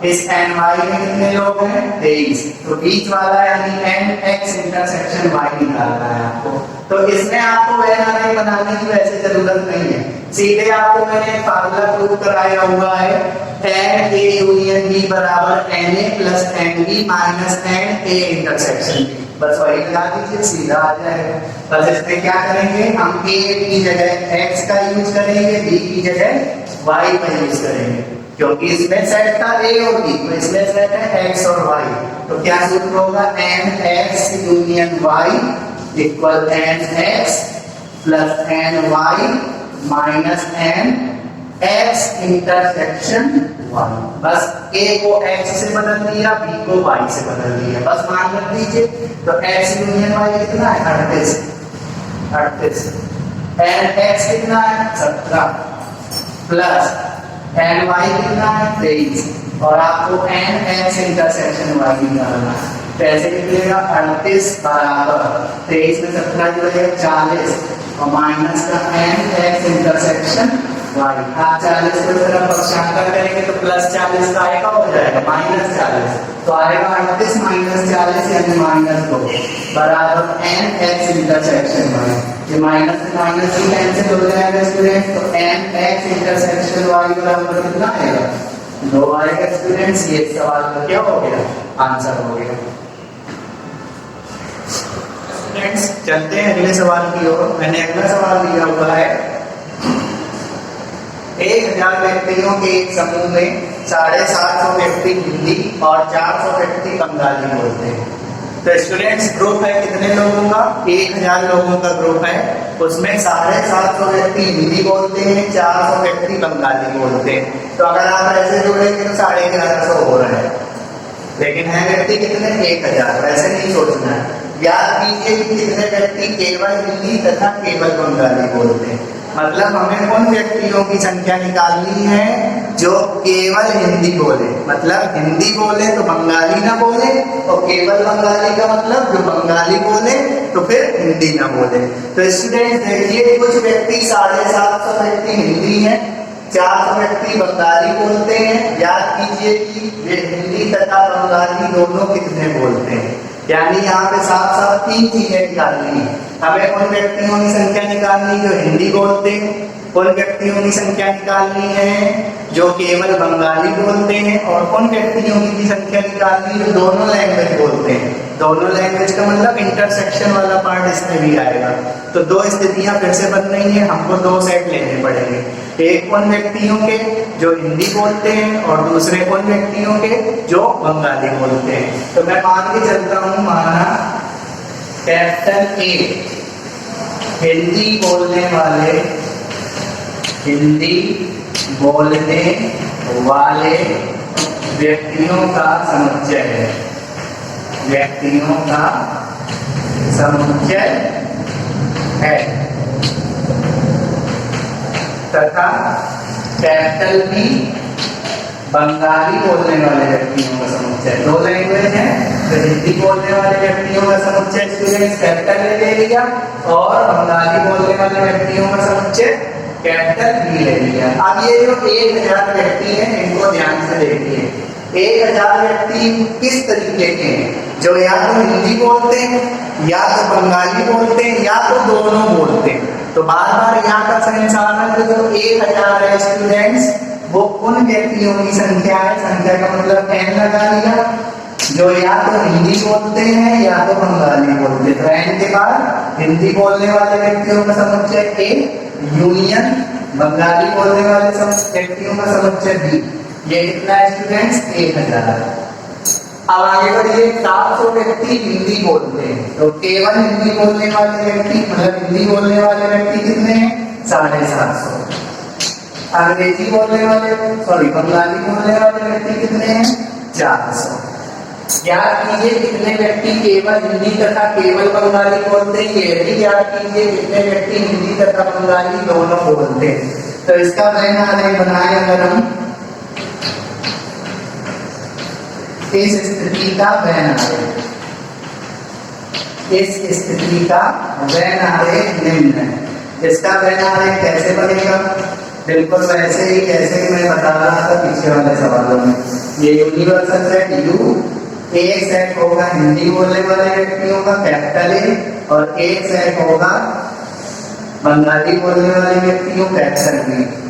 इस ny में कितने लोग हैं 23। तो बीच वाला यानी nx इंटरसेक्शन y निकालना है आपको। तो इसमें आपको वैन आलेख बनाने की वैसे जरूरत नहीं है, सीधे आपको मैंने फार्मूला प्रूव कराया हुआ है tan a यूनियन b बराबर na plus nb minus na intersection b, बस वही लगा दीजिए सीधा आ जाएगा। बस इसमें क्या करेंगे हम a की जगह x का यूज करेंगे b की जगह y का यूज करेंगे क्योंकि इसमें सेट था a और b तो इसमें सेट है x और y। तो क्या सूत्र होगा nx union y equal nx plus ny minus nx intersection y। बस a को x से बदल दिया b को y से बदल दिया, बस मान रख दीजिए। तो x यूनियन y कितना है 38। एन एक्स कितना है 17 प्लस एन वाई कितना है 23 और आपको एन एक्स इंटरसेक्शन वाई निकालना है। कैसे निकलेगा 38 बराबर 23 में 17 जुड़ेगा 40 और माइनस का एन एक्स इंटरसेक्शन वाई। आप 40 को तरफ पक्षांतर करेंगे तो प्लस 40 का आएगा हो जाएगा माइनस 40 तो आएगा 38 माइनस 40 यानी माइनस 2 बराबर एन एक्स इंटरसेक्शन वाई। ये माइनस से माइनस ही कैंसिल हो जाएगा स्टूडेंट तो एन एक्स इंटरसेक्शन वाई बराबर कितना आएगा 2 आएगा स्टूडेंट्स। ये सवाल का क्या हो गया आंसर हो गया। स्टूडेंट्स चलते हैं अगले सवाल की ओर। मैंने अगला सवाल दिया हुआ है 1000 व्यक्तियों के एक समूह में 750 व्यक्ति हिंदी और 400 व्यक्ति बंगाली बोलते हैं। तो स्टूडेंट्स ग्रुप है कितने लोगों का 1000 लोगों का ग्रुप है उसमें 750 व्यक्ति हिंदी बोलते हैं 400 व्यक्ति बंगाली बोलते हैं। तो अगर आप ऐसे जोड़ेंगे तो 1150 हो रहे हैं लेकिन है व्यक्ति कितने 1000 वैसे नहीं सोचना है। याद कीजिए कि कितने व्यक्ति केवल हिंदी तथा केवल बंगाली बोलते हैं। मतलब हमें उन व्यक्तियों की संख्या निकालनी है जो केवल हिंदी बोले मतलब हिंदी बोले तो बंगाली ना बोले और केवल बंगाली का मतलब जो बंगाली बोले तो फिर हिंदी ना बोले। तो स्टूडेंट देखिए कुछ व्यक्ति 750 व्यक्ति हिंदी है 400 व्यक्ति बंगाली बोलते हैं। याद कीजिए कि वे हिंदी तथा बंगाली दोनों कितने बोलते हैं यानी यहाँ पे साफ साफ 3 चीजें निकालनी है। हमें उन व्यक्तियों की संख्या निकालनी जो हिंदी बोलते हैं उन व्यक्तियों की संख्या निकालनी है जो केवल बंगाली बोलते हैं और उन व्यक्तियों की संख्या निकालनी जो दोनों लैंग्वेज बोलते हैं। दोनों लैंग्वेज का मतलब इंटरसेक्शन वाला पार्ट इसमें भी आएगा। तो 2 स्थितियां फिर से बन रही हैं हमको 2 सेट लेने पड़ेंगे। एक उन व्यक्तियों के जो हिंदी बोलते हैं और दूसरे उन व्यक्तियों के जो बंगाली बोलते हैं। तो मैं मान के चलता हूँ माना कैपिटल ए हिंदी बोलने वाले व्यक्तियों का समुच्चय है तथा कैपिटल बी बंगाली बोलने वाले व्यक्तियों का समुच्चय। 2 लैंग्वेज है तो हिंदी बोलने वाले व्यक्तियों का समुच्चय स्टूडेंट्स कैपिटल ले लिया और बंगाली बोलने वाले व्यक्तियों का समुच्चय कैपिटल बी ले लिया। अब ये जो 1000 व्यक्ति हैं इनको ध्यान से देखिए 1000 व्यक्ति किस तरीके के हैं जो या तो हिंदी बोलते हैं या तो बंगाली बोलते हैं या तो दोनों बोलते हैं। तो बार बार यहाँ का संचालन जो 1000 है स्टूडेंट्स वो उन व्यक्तियों की संख्या है। संख्या का मतलब n लगा लिया जो या तो हिंदी बोलते हैं या तो बंगाली बोलते हैं। तो n के बाद हिंदी बोलने वाले व्यक्तियों का समुच्चय a यूनियन बंगाली बोलने वाले व्यक्तियों का समुच्चय b। ये कितना है स्टूडेंट्स 1000। अब आगे बढ़िए 700 व्यक्ति हिंदी बोलते हैं तो केवल हिंदी बोलने वाले व्यक्ति मतलब हिंदी बोलने वाले व्यक्ति कितने हैं 750। अंग्रेजी बोलने वाले बंगाली बोलने वाले व्यक्ति कितने हैं 400। याद कीजिए कितने व्यक्ति केवल हिंदी तथा केवल बंगाली बोलते हैं। ये भी याद कीजिए कितने व्यक्ति हिंदी तथा बंगाली दोनों बोलते हैं। तो इसका वेन आरेख बनाए अगर हम इस स्थिति का वेन आरेख निम्न है। इसका वेन आरेख कैसे बनेगा बिल्कुल वैसे ही जैसे मैं बता रहा था पीछे वाले सवालों में। ये यूनिवर्सल सेट U एक सेट होगा हिंदी बोलने वाले व्यक्तियों का कैपिटल A और एक सेट होगा बंगाली बोलने वाले व्यक्तियों कैपिटल B।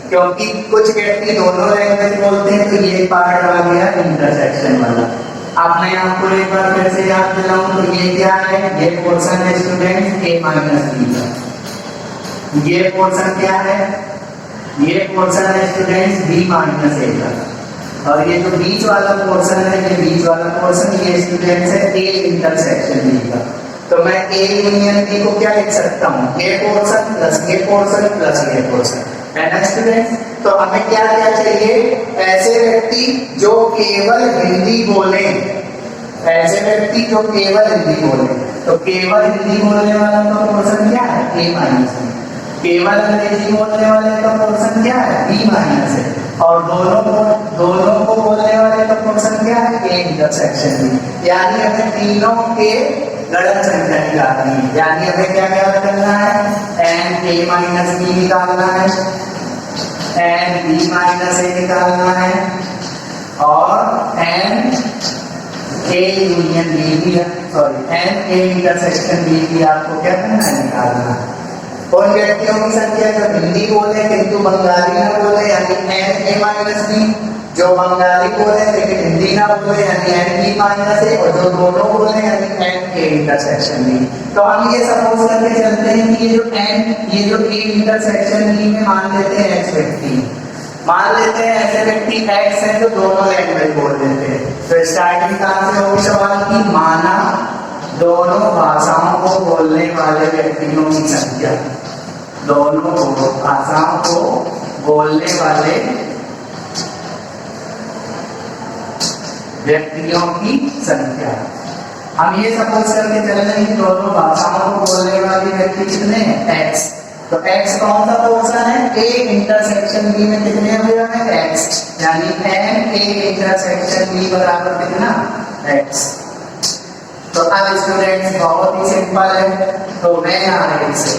क्योंकि कुछ व्यक्ति दोनों लैंग्वेज बोलते हैं तो ये पार्ट आ गया इंटरसेक्शन वाला। अब मैं आपको एक बार फिर से याद दिलाऊं तो ये क्या है ये पोर्शन है स्टूडेंट A माइनस B का। ये पोर्शन क्या है ये पोर्शन है स्टूडेंट्स b माइनस ए का और ये जो बीच वाला पोर्शन है ये बीच वाला पोर्शन ये स्टूडेंट्स है a इंटरसेक्शन b का। तो मैं a यूनियन b को क्या लिख सकता हूँ a portion plus a portion plus a portion है ना स्टूडेंट्स। तो हमें क्या क्या चाहिए ऐसे व्यक्ति जो केवल हिंदी बोले तो केवल हिंदी बोलने वाला का पोर्शन क्या है a माइनस b। केवल अंग्रेजी बोलने वाले का पोर्शन क्या है, बी माइनस है, और दोनों को बोलने वाले का पोर्शन क्या है, ए इंटरसेक्शन बी। यानी हमें तीनों के गणन संख्या निकालनी है। यानी हमें क्या याद करना है, एन ए माइनस बी निकालना है, एन बी माइनस ए निकालना है, और एन ए यूनियन बी भी है, sorry n A intersection B भी आपको क्या करना है, निकालना है। उन व्यक्तियों की संख्या जो हिंदी बोले किंतु बंगाली ना बोले, यानी एन ए माइनस बी, जो बंगाली बोले लेकिन हिंदी ना बोले यानी एन बी माइनस ए, और जो दोनों बोले यानी एन ए इंटरसेक्शन बी। तो हम ये सपोज करके चलते हैं कि ये जो ए इंटरसेक्शन बी में मान लेते हैं एक्स व्यक्ति, मान लेते हैं ऐसे व्यक्ति एक्स है जो दोनों लैंग्वेज बोल लेते हैं। तो स्टार्टिंग कहां से होगी सवाल की, माना दोनों भाषाओं को बोलने वाले व्यक्तियों की संख्या, दोनों भाषाओं को बोलने वाले व्यक्तियों की संख्या। हम ये सपोज करके चल रहे हैं कि दोनों भाषाओं को बोलने वाले व्यक्ति कितने हैं, एक्स। तो x कौन सा पोर्शन है, a इंटरसेक्शन b में कितने हुए हैं, x, यानी n a इंटरसेक्शन b बराबर कितना, x। तो अब स्टूडेंट्स बहुत ही सिंपल है, तो व्हेन आरेख से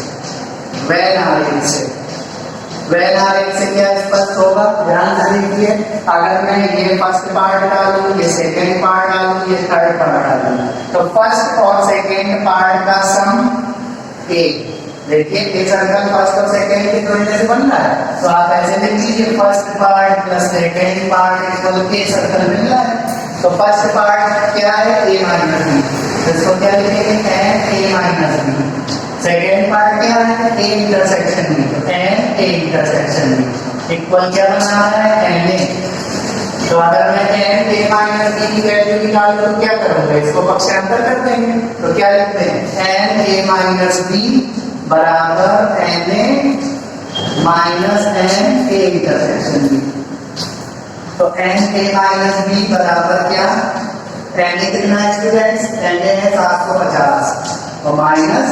क्या स्पष्ट होगा, ध्यान से देखिए। अगर मैं ये फर्स्ट पार्ट डालूं, ये सेकंड पार्ट डालूं, ये थर्ड पार्ट डालूं, तो फर्स्ट और सेकंड पार्ट का सम a, देखिए ये सर्कल फर्स्ट और सेकंड के जोड़ने से बन रहा है, तो आप ऐसे लिख लीजिए first part plus second part equal a circle मिल रहा है। तो फर्स्ट पार्ट क्या है, ए माइनस बी, इसको क्या लिखेंगे, n A minus B. Second part क्या है, ए इंटरसेक्शन बी, तो n A intersection B equal क्या बना है, एन ए। तो अगर मैं एन ए माइनस बी की वैल्यू निकाल तो क्या करूंगा, इसको पक्षांतर कर देंगे। तो क्या लिखते हैं, एन ए माइनस बी बराबर N A minus n A intersection B. तो एन ए माइनस बी बराबर क्या, एन ए कितना है स्टूडेंट्स, एन ए है 750 और माइनस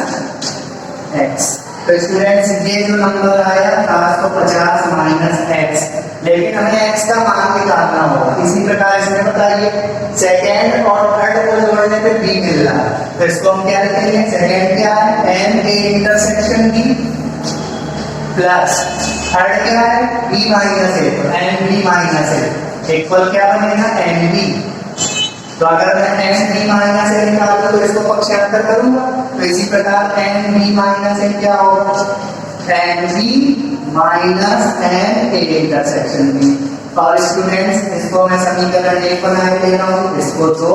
एक्स। तो स्टूडेंट्स ये जो नंबर आया 750 माइनस एक्स, लेकिन हमें एक्स का मान निकालना होगा। इसी प्रकार इसमें बताइए सेकेंड और थर्ड को जोड़ने पे बी मिल रहा है, तो इसको हम क्या लिखेंगे, सेकेंड क्या है, N A intersection B, plus third क्या है, बी माइनस ए, तो n B minus A equal क्या बनेगा, एन बी। तो अगर मैं एन बी माइनस ए निकालूं तो इसको पक्षांतर करूंगा, तो इसी प्रकार एन बी माइनस ए क्या होगा, n B minus n A intersection B. और स्टूडेंट्स इसको मैं समीकरण 1 बना के ले रहा हूँ, इसको 2,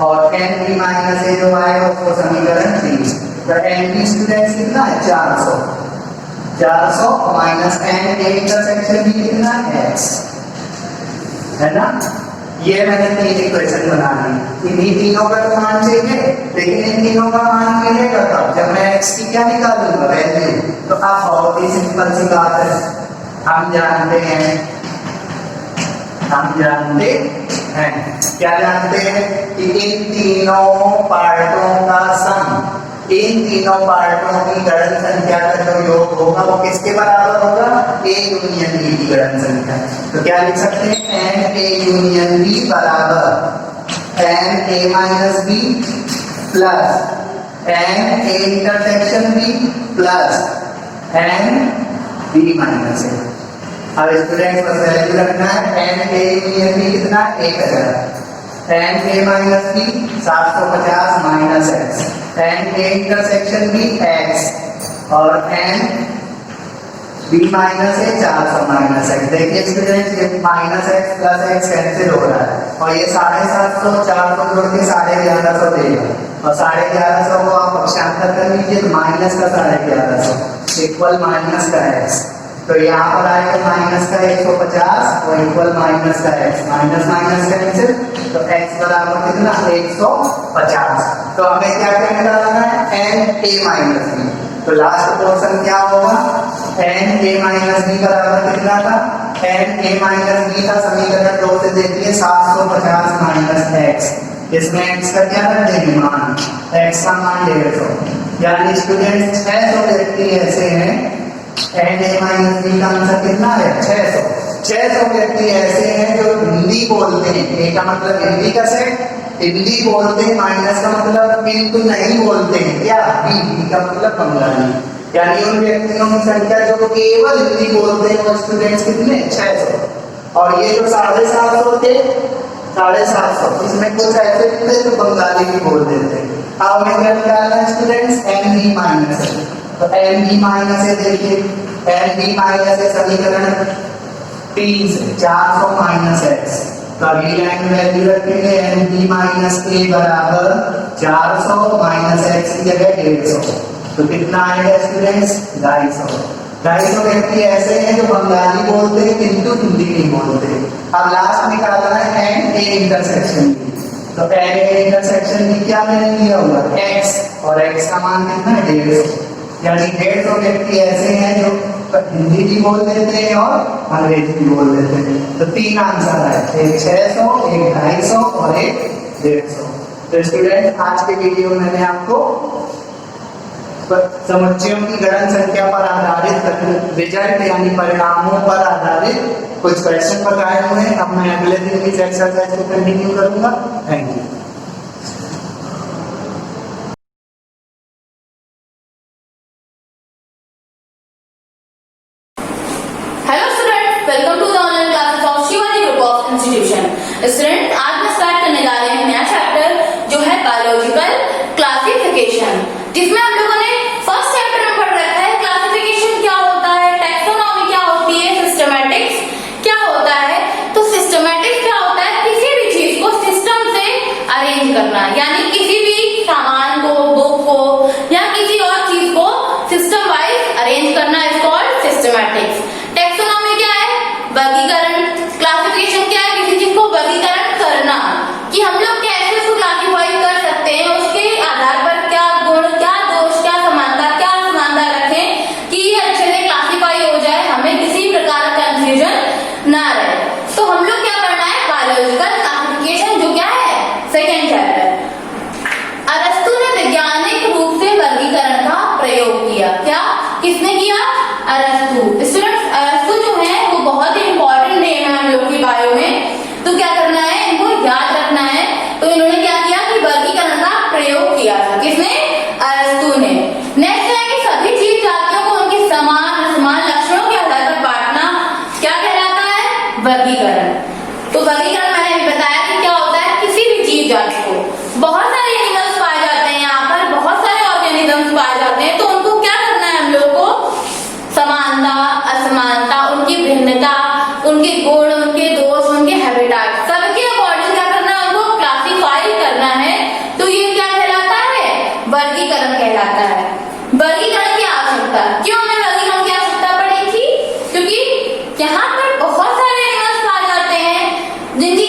और एन बी माइनस ए जो आएगा उसको समीकरण 3। तो एन बी स्टूडेंट्स कितना है, 400 minus n A intersection B कितना है, एक्स, है ना। ये मैंने 3 इक्वेशन बना ली, इन्हीं तीनों का तो मान चाहिए, लेकिन इन तीनों का मान मिलेगा तब जब मैं x की क्या निकालूंगा, वैल्यू। तो अब बहुत ही सिंपल सी बात है, हम जानते हैं क्या जानते हैं कि इन तीनों पार्टों का सम, इन तीनों पार्टों की गणन संख्या का जो योग होगा वो किसके बराबर होगा, ए यूनियन बी की गणन संख्या। तो क्या लिख सकते हैं, एन ए यूनियन बी बराबर N A minus B plus N A intersection B plus N B minus A. अब स्टूडेंट को वैल्यू रखना है, एन ए यूनियन बी कितना, 1000, n A minus B 750 minus x, N A intersection B x, और n B minus A 400 minus x. देखिए student ये minus x plus x cancel हो रहा है, और ये 750 400 जोड़ के 1150 देगा, और 1150 को आप पक्षांतर कर लीजिए तो माइनस का 1150 इक्वल माइनस का एक्स। तो यहाँ पर आएगा माइनस का 150 और इक्वल माइनस का एक्स, माइनस माइनस कैंसिल, तो एक्स बराबर कितना, 150। तो हमें क्या क्या निकालना है, एन ए माइनस बी। तो लास्ट पोर्शन क्या होगा, एन ए माइनस बी बराबर कितना था, एन ए माइनस बी का समीकरण 2 से देखिए 750 माइनस एक्स, इसमें एक्स का क्या रख देंगे मान, एक्स का मान 150। यानी स्टूडेंट्स 600 व्यक्ति ऐसे हैं एन ए माइनस बी का आंसर कितना है 600। 600 व्यक्ति ऐसे हैं जो हिंदी बोलते हैं, ए का मतलब हिंदी का सेट, हिंदी बोलते हैं, माइनस का मतलब किंतु नहीं बोलते हैं क्या, बी का मतलब बंगाली, यानी उन व्यक्तियों की संख्या जो केवल हिंदी बोलते हैं वो स्टूडेंट्स कितने 600। और ये जो 750 थे 750 इसमें कुछ ऐसे थे जो बंगाली भी बोल देते हैं। अब हमें क्या निकालना है स्टूडेंट्स, एन बी माइनस है, तो एन बी माइनस है, देखिए एन बी माइनस है समीकरण 3 से 400 माइनस एक्स, तो अगली लाइन में वैल्यू रखेंगे एन बी माइनस ए बराबर 400 माइनस एक्स की जगह 150, तो कितना आएगा स्टूडेंट्स 250। 250 व्यक्ति ऐसे हैं जो बंगाली बोलते हैं किंतु हिंदी नहीं बोलते। अब लास्ट निकालना है एन ए इंटरसेक्शन की, तो एन ए इंटरसेक्शन की क्या मैंने लिया हुआ x, और x का मान कितना है 150, यानी 150 व्यक्ति ऐसे हैं जो हिंदी भी बोल देते हैं और अंग्रेजी भी बोल देते हैं। तो 3 आंसर है, एक 600, एक 250 और एक 150। तो स्टूडेंट आज के वीडियो में मैंने आपको समुच्चयों की गणन संख्या पर आधारित रिजल्ट यानी परिणामों पर आधारित कुछ क्वेश्चन बताए हुए हैं। अब मैं अगले दिन इस एक्सरसाइज को कंटिन्यू करूंगा। Thank you. स्टूडेंट आज मैं स्टार्ट करने जा रहे हैं नया चैप्टर जो है बायोलॉजिकल क्लासिफिकेशन, जिसमें हम लोगों ने फर्स्ट चैप्टर में पढ़ रखा है क्लासिफिकेशन क्या होता है, टैक्सोनॉमी क्या होती है, सिस्टमैटिक्स क्या होता है। तो सिस्टमैटिक्स क्या होता है, किसी भी चीज को सिस्टम से अरेंज करना, यानी किसी भी सामान को, बुक को या किसी और चीज को सिस्टम वाइज अरेंज करना इज कॉल्ड सिस्टमैटिक्स। टैक्सोनॉमी क्या है, वर्गीकरण। क्लासिफिकेशन क्या है, किसी चीज को वर्गीकरण करना, कि हम लोग कैसे उसको क्लासिफाई कर सकते हैं, उसके आधार पर क्या गुण, क्या दोष, क्या समानता रखें कि ये अच्छे से क्लासिफाई हो जाए, हमें किसी प्रकार का कंफ्यूजन ना रहे। तो हम लोग क्या पढ़ना है, बायोलॉजिकल क्लासिफिकेशन, जो क्या है सेकेंड चैप्टर। अरस्तु ने वैज्ञानिक रूप से वर्गीकरण का प्रयोग किया। क्या, किसने किया, अरस्तु। स्टूडेंट्स अरस्तु जो है वो बहुत ही इंपॉर्टेंट नेम है हम लोग की बायो में, तो क्या करना है, इनको याद रखना है। तो इन्होंने क्या किया कि वर्गीकरण का प्रयोग किया था, किसने, अरस्तु ने। नेक्स्ट है कि सभी जीव जातियों को उनके समान असमान लक्षणों के आधार पर बांटना क्या कहलाता है, वर्गीकरण। तो वर्गीकरण मैंने अभी बताया कि क्या होता है, किसी भी जीव जाति को, बहुत सारे एनिमल्स पाए जाते हैं यहाँ पर, बहुत सारे ऑर्गेनिजम्स पाए जाते हैं, तो उनको क्या करना है हम लोग को, समानता असमानता, उनकी भिन्नता, उनके गुण, उनके दोष, उनके हैबिटाट, सबके अकॉर्डिंग क्या करना है, उनको क्लासिफाई करना है। तो ये क्या कहलाता है, वर्गीकरण कहलाता है। वर्गीकरण की आवश्यकता, क्यों हमें वर्गीकरण की आवश्यकता पड़ी थी, क्योंकि यहाँ पर बहुत सारे एनिमल्स पाए जाते हैं जिनकी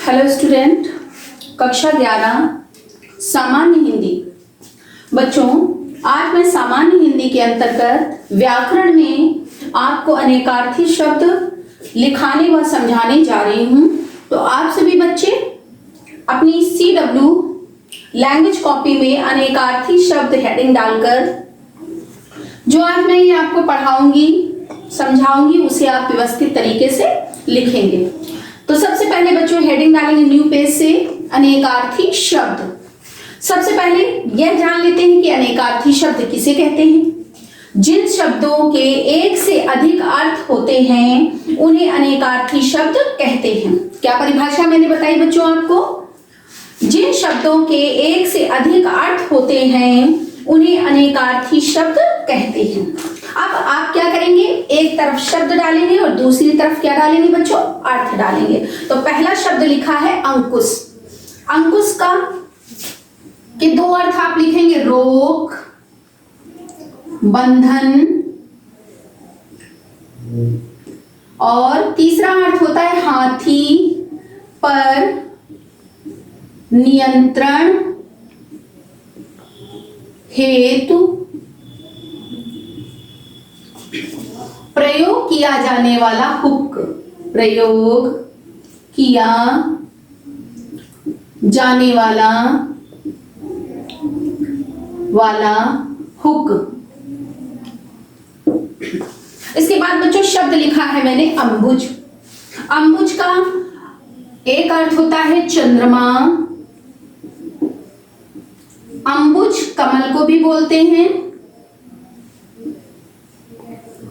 हेलो स्टूडेंट, कक्षा 11 सामान्य हिंदी। बच्चों, आज मैं सामान्य हिंदी के अंतर्गत व्याकरण में आपको अनेकार्थी शब्द लिखाने व समझाने जा रही हूँ। तो आप सभी बच्चे अपनी CW लैंग्वेज कॉपी में अनेकार्थी शब्द हेडिंग डालकर जो आज मैं ये आपको पढ़ाऊंगी समझाऊंगी उसे आप व्यवस्थित तरीके से लिखेंगे। तो सबसे पहले बच्चों हेडिंग डालेंगे न्यू पेज से अनेकार्थी शब्द। सबसे पहले यह जान लेते हैं कि अनेकार्थी शब्द किसे कहते हैं। जिन शब्दों के एक से अधिक अर्थ होते हैं उन्हें अनेकार्थी शब्द कहते हैं। क्या परिभाषा मैंने बताई बच्चों आपको? जिन शब्दों के एक से अधिक अर्थ होते हैं उन्हें अनेकार्थी शब्द कहते हैं। अब आप क्या करेंगे, एक तरफ शब्द डालेंगे और दूसरी तरफ क्या डालेंगे बच्चों, अर्थ डालेंगे। तो पहला शब्द लिखा है अंकुश। अंकुश का के दो अर्थ आप लिखेंगे, रोक, बंधन, और तीसरा अर्थ होता है हाथी पर नियंत्रण हेतु प्रयोग किया जाने वाला हुक। प्रयोग किया जाने वाला हुक। इसके बाद बच्चों शब्द लिखा है मैंने अंबुज। अंबुज का एक अर्थ होता है चंद्रमा। अंबुज कमल को भी बोलते हैं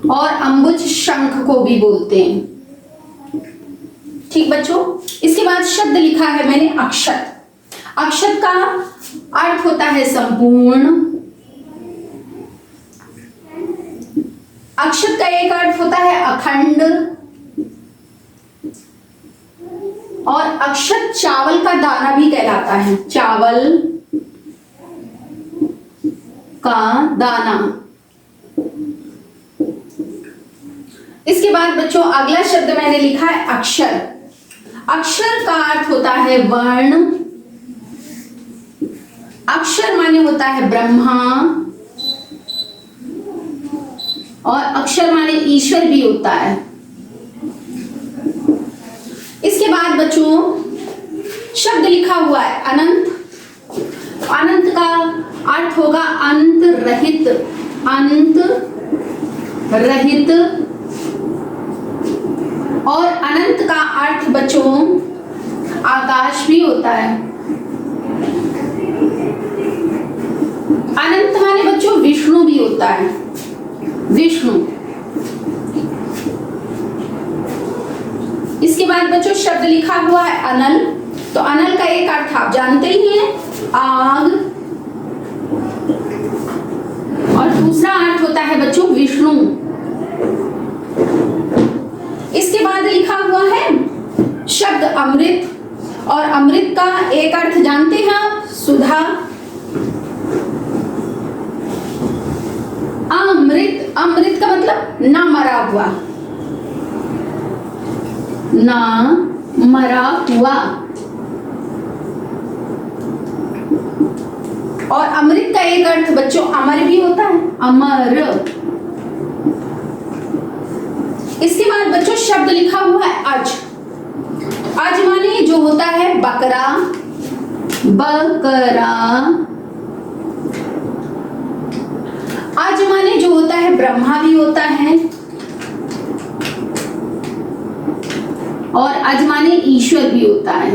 और अंबुज शंख को भी बोलते हैं। ठीक बच्चों, इसके बाद शब्द लिखा है मैंने अक्षत। अक्षत का अर्थ होता है संपूर्ण। अक्षत का एक अर्थ होता है अखंड, और अक्षत चावल का दाना भी कहलाता है। चावल का दाना। इसके बाद बच्चों अगला शब्द मैंने लिखा है अक्षर। अक्षर का अर्थ होता है वर्ण। अक्षर माने होता है ब्रह्मा, और अक्षर माने ईश्वर भी होता है। इसके बाद बच्चों शब्द लिखा हुआ है अनंत। अनंत का अर्थ होगा अंत रहित। अंत रहित, और अनंत का अर्थ बच्चों आकाश भी होता है। अनंत माने बच्चों विष्णु भी होता है। विष्णु। इसके बाद बच्चों शब्द लिखा हुआ है अनल। तो अनल का एक अर्थ आप जानते ही हैं, आग, और दूसरा अर्थ होता है बच्चों विष्णु। इसके बाद लिखा हुआ है शब्द अमृत, और अमृत का एक अर्थ जानते हैं आप, सुधा। अमृत, अमृत का मतलब ना मरा हुआ, ना मरा हुआ। और अमृत का एक अर्थ बच्चों अमर भी होता है, अमर। इसके बाद बच्चों शब्द लिखा हुआ है अज। अज माने जो होता है बकरा, बकरा। अज माने जो होता है ब्रह्मा भी होता है, और अज माने ईश्वर भी होता है।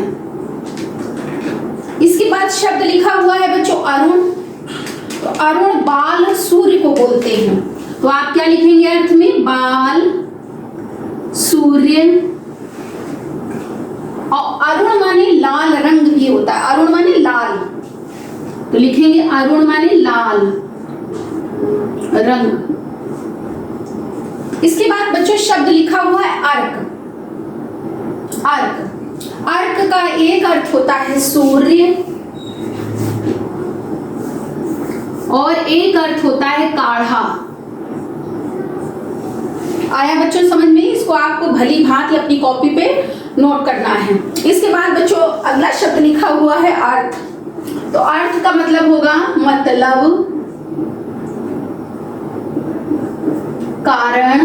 इसके बाद शब्द लिखा हुआ है बच्चों अरुण। तो अरुण बाल सूर्य को बोलते हैं। तो आप क्या लिखेंगे अर्थ में, बाल सूर्य। और अरुण माने लाल रंग भी होता है। अरुण माने लाल, तो लिखेंगे अरुण माने लाल रंग। इसके बाद बच्चों शब्द लिखा हुआ है अर्क। अर्क, अर्क का एक अर्थ होता है सूर्य, और एक अर्थ होता है काढ़ा। आया बच्चों समझ में? इसको आपको भली भांति अपनी कॉपी पे नोट करना है। इसके बाद बच्चों अगला शब्द लिखा हुआ है अर्थ। तो अर्थ का मतलब होगा मतलब, कारण,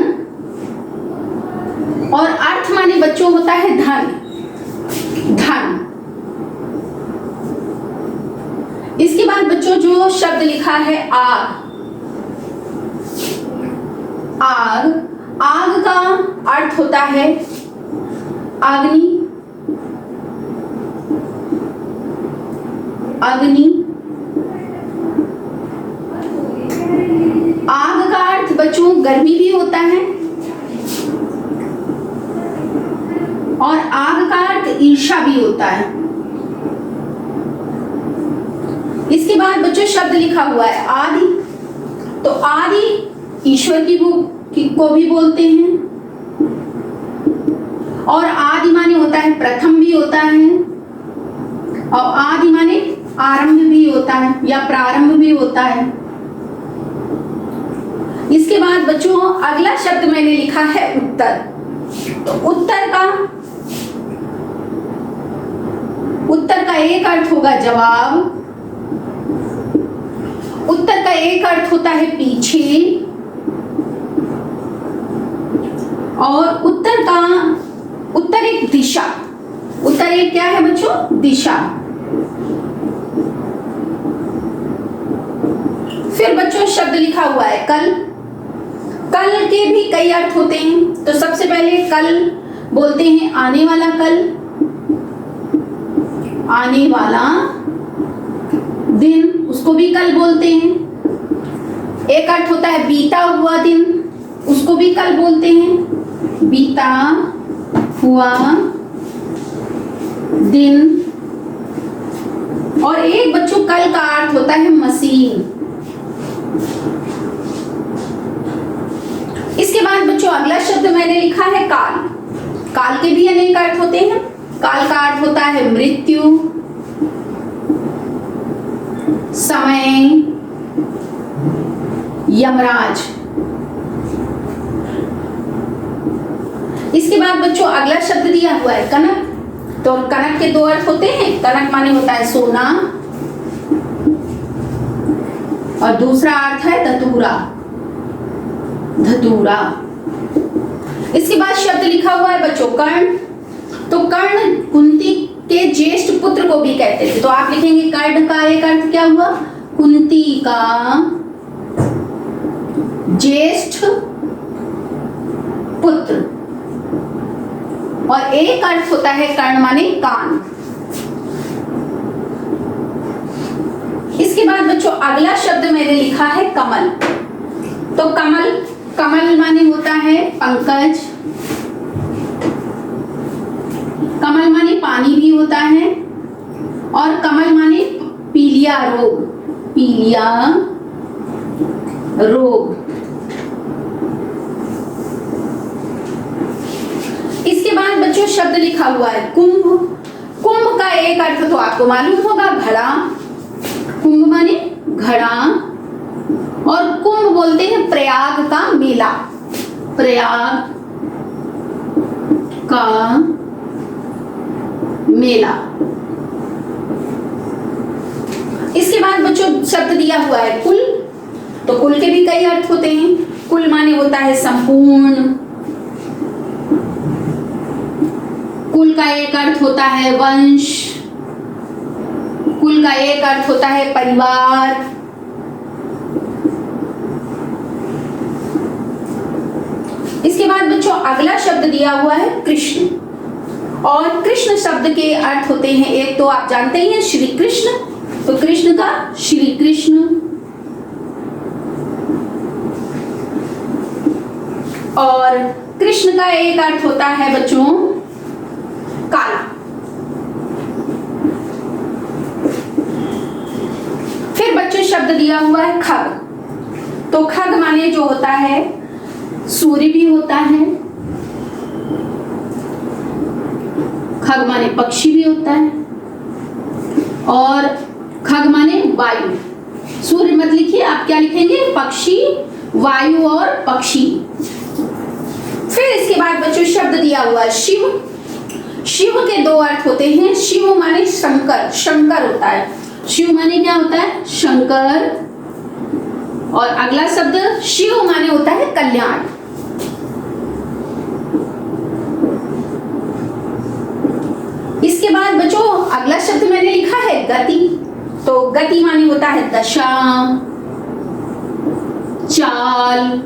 और अर्थ माने बच्चों होता है धन। धन। इसके बाद बच्चों जो शब्द लिखा है आग। आग। आग का अर्थ होता है अग्नि। अग्नि। आग का अर्थ बच्चों गर्मी भी होता है, और आग का अर्थ ईर्ष्या भी होता है। इसके बाद बच्चों शब्द लिखा हुआ है आदि। तो आदि ईश्वर को भी बोलते हैं, और आदि माने होता है प्रथम भी होता है, और आदि माने आरंभ भी होता है या प्रारंभ भी होता है। इसके बाद बच्चों अगला शब्द मैंने लिखा है उत्तर। तो उत्तर का एक अर्थ होगा जवाब। उत्तर का एक अर्थ होता है पीछे, और उत्तर एक दिशा। उत्तर एक क्या है बच्चों? दिशा। फिर बच्चों शब्द लिखा हुआ है कल। कल के भी कई अर्थ होते हैं। तो सबसे पहले कल बोलते हैं आने वाला कल, आने वाला दिन, उसको भी कल बोलते हैं। एक अर्थ होता है बीता हुआ दिन, उसको भी कल बोलते हैं, बीता हुआ दिन। और एक बच्चों कल का अर्थ होता है मशीन। इसके बाद बच्चों अगला शब्द मैंने लिखा है काल। काल के भी अनेक अर्थ होते हैं। काल का अर्थ होता है मृत्यु, समय, यमराज। इसके बाद बच्चों अगला शब्द दिया हुआ है कनक। तो कनक के दो अर्थ होते हैं। कनक माने होता है सोना, और दूसरा अर्थ है धतूरा। धतूरा। इसके बाद शब्द लिखा हुआ है बच्चों कर्ण। तो कर्ण कुंती के ज्येष्ठ पुत्र को भी कहते थे। तो आप लिखेंगे कर्ण का एक अर्थ क्या हुआ? कुंती का ज्येष्ठ पुत्र, और एक अर्थ होता है कर्ण माने कान। इसके बाद बच्चों अगला शब्द मैंने लिखा है कमल। तो कमल माने होता है पंकज। कमल माने पानी भी होता है, और कमल माने पीलिया रोग। पीलिया रोग। इसके बाद बच्चों शब्द लिखा हुआ है कुंभ। कुंभ का एक अर्थ तो आपको मालूम होगा घड़ा। कुंभ माने घड़ा, और कुंभ बोलते हैं प्रयाग का मेला। प्रयाग का मेला। इसके बाद बच्चों शब्द दिया हुआ है कुल। तो कुल के भी कई अर्थ होते हैं। कुल माने होता है संपूर्ण। कुल का एक अर्थ होता है वंश। कुल का एक अर्थ होता है परिवार। इसके बाद बच्चों अगला शब्द दिया हुआ है कृष्ण। और कृष्ण शब्द के अर्थ होते हैं, एक तो आप जानते ही हैं श्री कृष्ण। तो कृष्ण का श्री कृष्ण, और कृष्ण का एक अर्थ होता है बच्चों काला। फिर बच्चों शब्द दिया हुआ है खग। तो खग माने जो होता है सूर्य भी होता है, खग माने पक्षी भी होता है, और खग माने वायु। सूर्य मत लिखिए, आप क्या लिखेंगे? पक्षी, वायु और पक्षी। फिर इसके बाद बच्चों शब्द दिया हुआ है शिव। शिव के दो अर्थ होते हैं। शिव माने शंकर, शंकर होता है। शिव माने क्या होता है? शंकर। और अगला शब्द शिव माने होता है कल्याण। इसके बाद बच्चों अगला शब्द मैंने लिखा है गति। तो गति माने होता है दशा, चाल,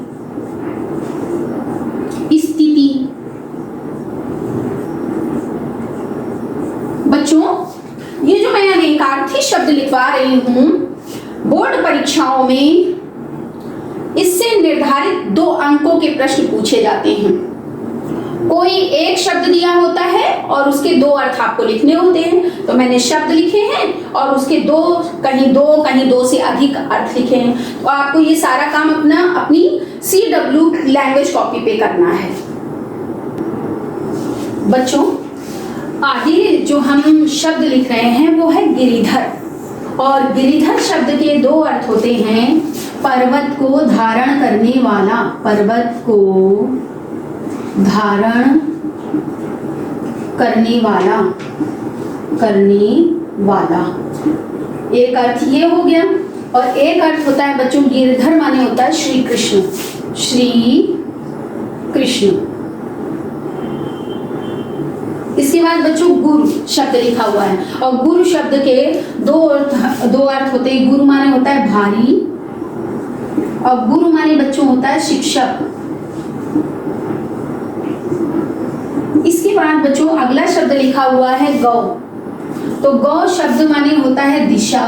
स्थिति। बच्चों ये जो मैं अनेकार्थी शब्द लिखवा रही हूं बोर्ड परीक्षाओं में, इससे निर्धारित 2 अंकों के प्रश्न पूछे जाते हैं। कोई एक शब्द दिया होता है और उसके 2 अर्थ आपको लिखने होते हैं। तो मैंने शब्द लिखे हैं और उसके कहीं दो से अधिक अर्थ लिखे हैं। तो आपको ये सारा काम अपनी CW लैंग्वेज कॉपी पे करना है। बच्चों आगे जो हम शब्द लिख रहे हैं वो है गिरिधर। और गिरिधर शब्द के 2 अर्थ होते हैं। पर्वत को धारण करने वाला, पर्वत को धारण करने वाला, एक अर्थ ये हो गया। और एक अर्थ होता है बच्चों गिरधर माने होता है श्री कृष्ण, श्री कृष्ण। इसके बाद बच्चों गुरु शब्द लिखा हुआ है और गुरु शब्द के 2 अर्थ होते हैं। गुरु माने होता है भारी और गुरु माने बच्चों होता है शिक्षक। इसके बाद बच्चों अगला शब्द लिखा हुआ है गौ। तो गौ शब्द माने होता है दिशा,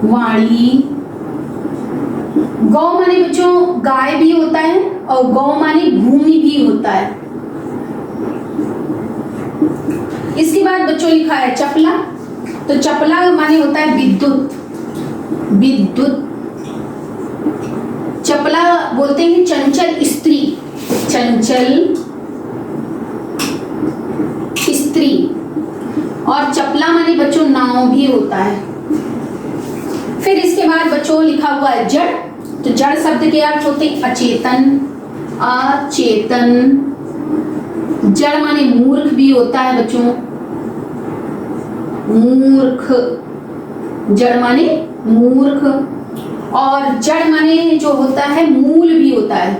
वाणी। गौ माने बच्चों गाय भी होता है और गौ माने भूमि भी होता है। इसके बाद बच्चों लिखा है चपला। तो चपला माने होता है विद्युत, विद्युत। चपला बोलते हैं चंचल स्त्री, चंचल स्त्री। और चपला माने बच्चों नाव भी होता है। फिर इसके बाद बच्चों लिखा हुआ है जड़। तो जड़ शब्द के अर्थ होते हैं अचेतन, अचेतन। जड़ माने मूर्ख भी होता है बच्चों, मूर्ख। जड़ माने मूर्ख। और जड़ माने जो होता है मूल भी होता है,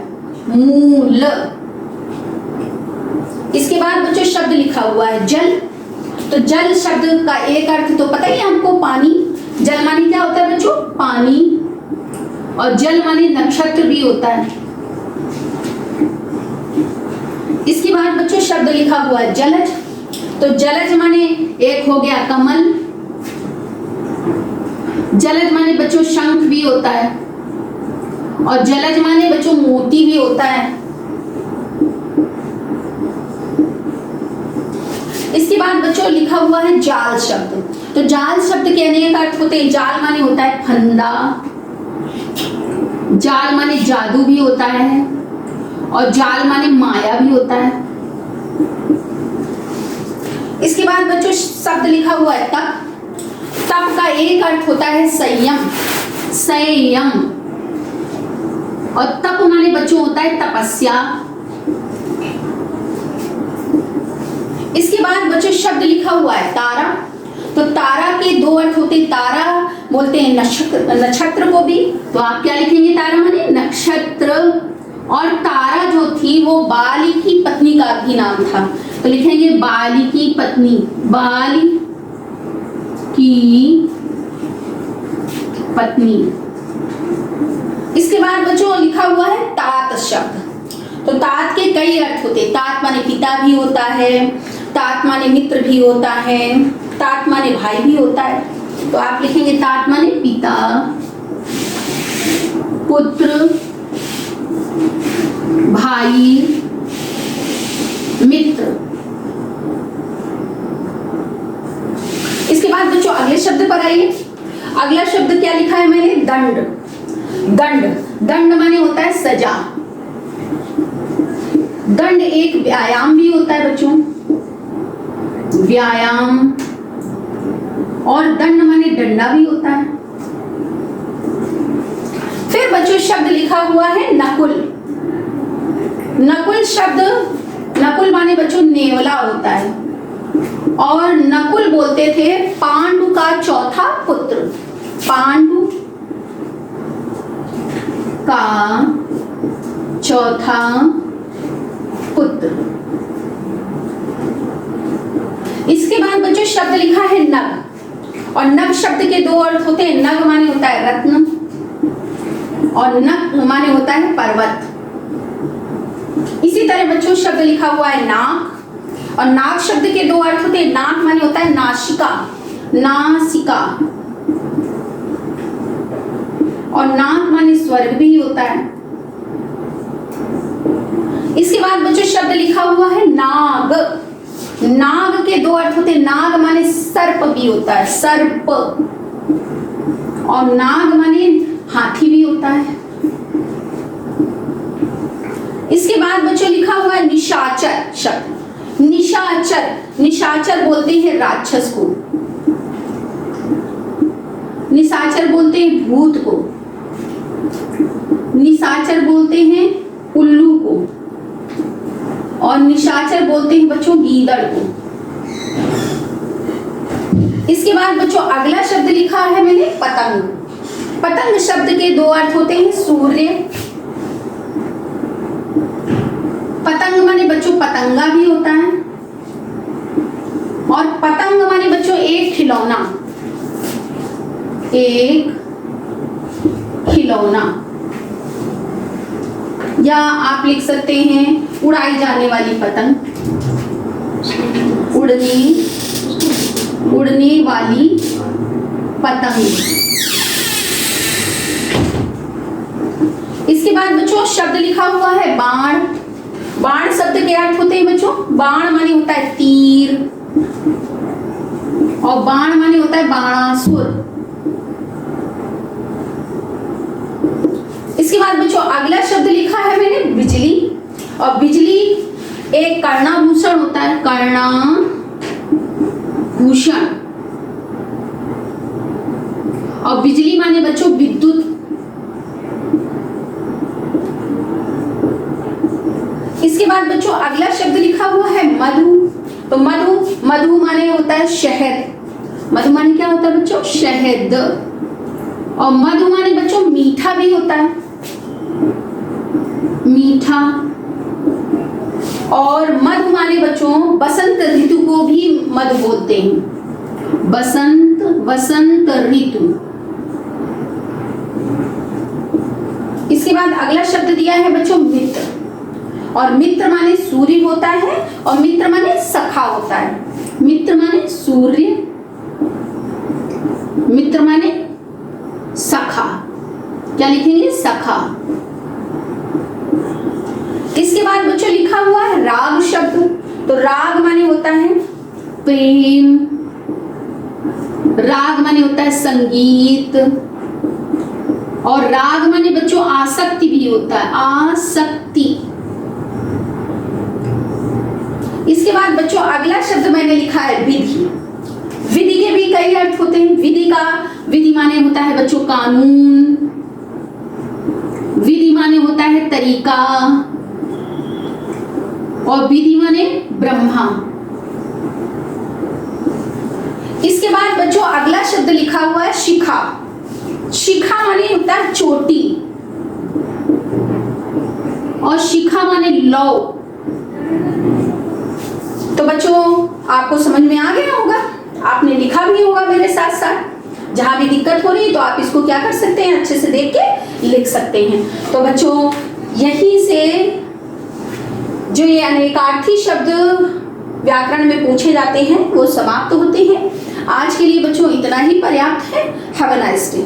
मूल। इसके बाद बच्चों शब्द लिखा हुआ है जल। तो जल शब्द का एक अर्थ तो पता ही है हमको, पानी। जल माने क्या होता है बच्चों? पानी। और जल माने नक्षत्र भी होता है। इसके बाद बच्चों शब्द लिखा हुआ है जलज। तो जलज माने एक हो गया कमल। जलज माने बच्चों शंख भी होता है और जलज माने बच्चों मोती भी होता है। इसके बाद बच्चों लिखा हुआ है जाल शब्द। तो जाल शब्द के अनेक अर्थ होते हैं। जाल माने होता है फंदा, जाल माने जादू भी होता है और जाल माने माया भी होता है। इसके बाद बच्चों शब्द लिखा हुआ है तप। तप का एक अर्थ होता है संयम, संयम। और तप माने बच्चों होता है तपस्या। इसके बाद बच्चों शब्द लिखा हुआ है तारा। तो तारा के 2 अर्थ होते हैं। तारा बोलते हैं नक्षत्र को भी। तो आप क्या लिखेंगे? तारा माने नक्षत्र। और तारा जो थी वो बाली की पत्नी का भी नाम था। तो लिखेंगे बाली की पत्नी, बाली की पत्नी। इसके बाद बच्चों लिखा हुआ है तात शब्द। तो तात के कई अर्थ होते हैं। तात माने पिता भी होता है, तात माने मित्र भी होता है, तात माने भाई भी होता है। तो आप लिखेंगे तात माने पिता, पुत्र, भाई, मित्र। इसके बाद बच्चों अगले शब्द पर आइए। अगला शब्द क्या लिखा है मैंने? दंड। दंड, दंड माने होता है सजा। दंड एक व्यायाम भी होता है बच्चों, व्यायाम। और दंड माने डंडा भी होता है। फिर बच्चों शब्द लिखा हुआ है नकुल। नकुल शब्द नकुल माने बच्चों नेवला होता है, और नकुल बोलते थे पांडु का चौथा पुत्र। पांडु का चौथा पुत्र। इसके बाद बच्चों शब्द लिखा है नग, और नग शब्द के दो अर्थ होते हैं। नग माने होता है रत्न, और नग माने होता है पर्वत। इसी तरह बच्चों शब्द लिखा हुआ है नाक, और नाक शब्द के दो अर्थ होते हैं। नाक माने होता है नासिका, नासिका, और नाक माने स्वर्ग भी होता है। इसके बाद बच्चों शब्द लिखा हुआ है नाग। नाग के दो अर्थ होते हैं। नाग माने सर्प भी होता है, सर्प, और नाग माने हाथी भी होता है। इसके बाद बच्चों लिखा हुआ है निशाचर शब्द। निशाचर, निशाचर बोलते हैं राक्षस को, निशाचर बोलते हैं भूत को, निशाचर बोलते हैं उल्लू को, और निशाचर बोलते हैं बच्चों गीदड़ को। इसके बाद बच्चों अगला शब्द लिखा है मैंने पतंग। पतंग शब्द के दो अर्थ होते हैं सूर्य। पतंग माने बच्चों पतंगा भी होता है, और पतंग माने बच्चों एक खिलौना, एक खिलौना, या आप लिख सकते हैं उड़ाई जाने वाली पतंग, उड़ने वाली पतंग। इसके बाद बच्चों शब्द लिखा हुआ है बाण। बाण शब्द के अर्थ होते हैं बच्चों, बाण माने होता है तीर, और बाण माने होता है बाणासुर। इसके बाद बच्चों अगला शब्द लिखा है मैंने बिजली, और बिजली एक कर्णाभूषण होता है, कर्णाभूषण, और बिजली माने बच्चों विद्युत। इसके बाद बच्चों अगला शब्द लिखा हुआ है मधु। तो मधु, मधु माने होता है शहद। मधु माने क्या होता है बच्चों? शहद। और मधु माने बच्चों मीठा भी होता है, मीठा। और मधु माने बच्चों बसंत ऋतु को भी मधु बोलते हैं, बसंत, वसंत ऋतु। इसके बाद अगला शब्द दिया है बच्चों मित्र, और मित्र माने सूर्य होता है, और मित्र माने सखा होता है। मित्र माने सूर्य, मित्र माने सखा। क्या लिखेंगे? सखा। इसके बाद बच्चों लिखा हुआ है राग शब्द। तो राग माने होता है प्रेम, राग माने होता है संगीत, और राग माने बच्चों आसक्ति भी होता है, आसक्ति। इसके बाद बच्चों अगला शब्द मैंने लिखा है विधि। विधि के भी कई अर्थ होते हैं। विधि माने होता है बच्चों कानून, विधि माने होता है तरीका, और विधि माने ब्रह्मा। इसके बाद बच्चों अगला शब्द लिखा हुआ है शिखा। शिखा माने होता है चोटी, और शिखा माने लौ। तो बच्चों आपको समझ में आ गया होगा, आपने लिखा भी होगा मेरे साथ साथ। जहां भी दिक्कत हो रही है तो आप इसको क्या कर सकते हैं, अच्छे से देख के लिख सकते हैं। तो बच्चों यहीं से जो ये अनेकार्थी शब्द व्याकरण में पूछे जाते हैं वो समाप्त होते हैं। आज के लिए बच्चों इतना ही पर्याप्त है। Have a nice day.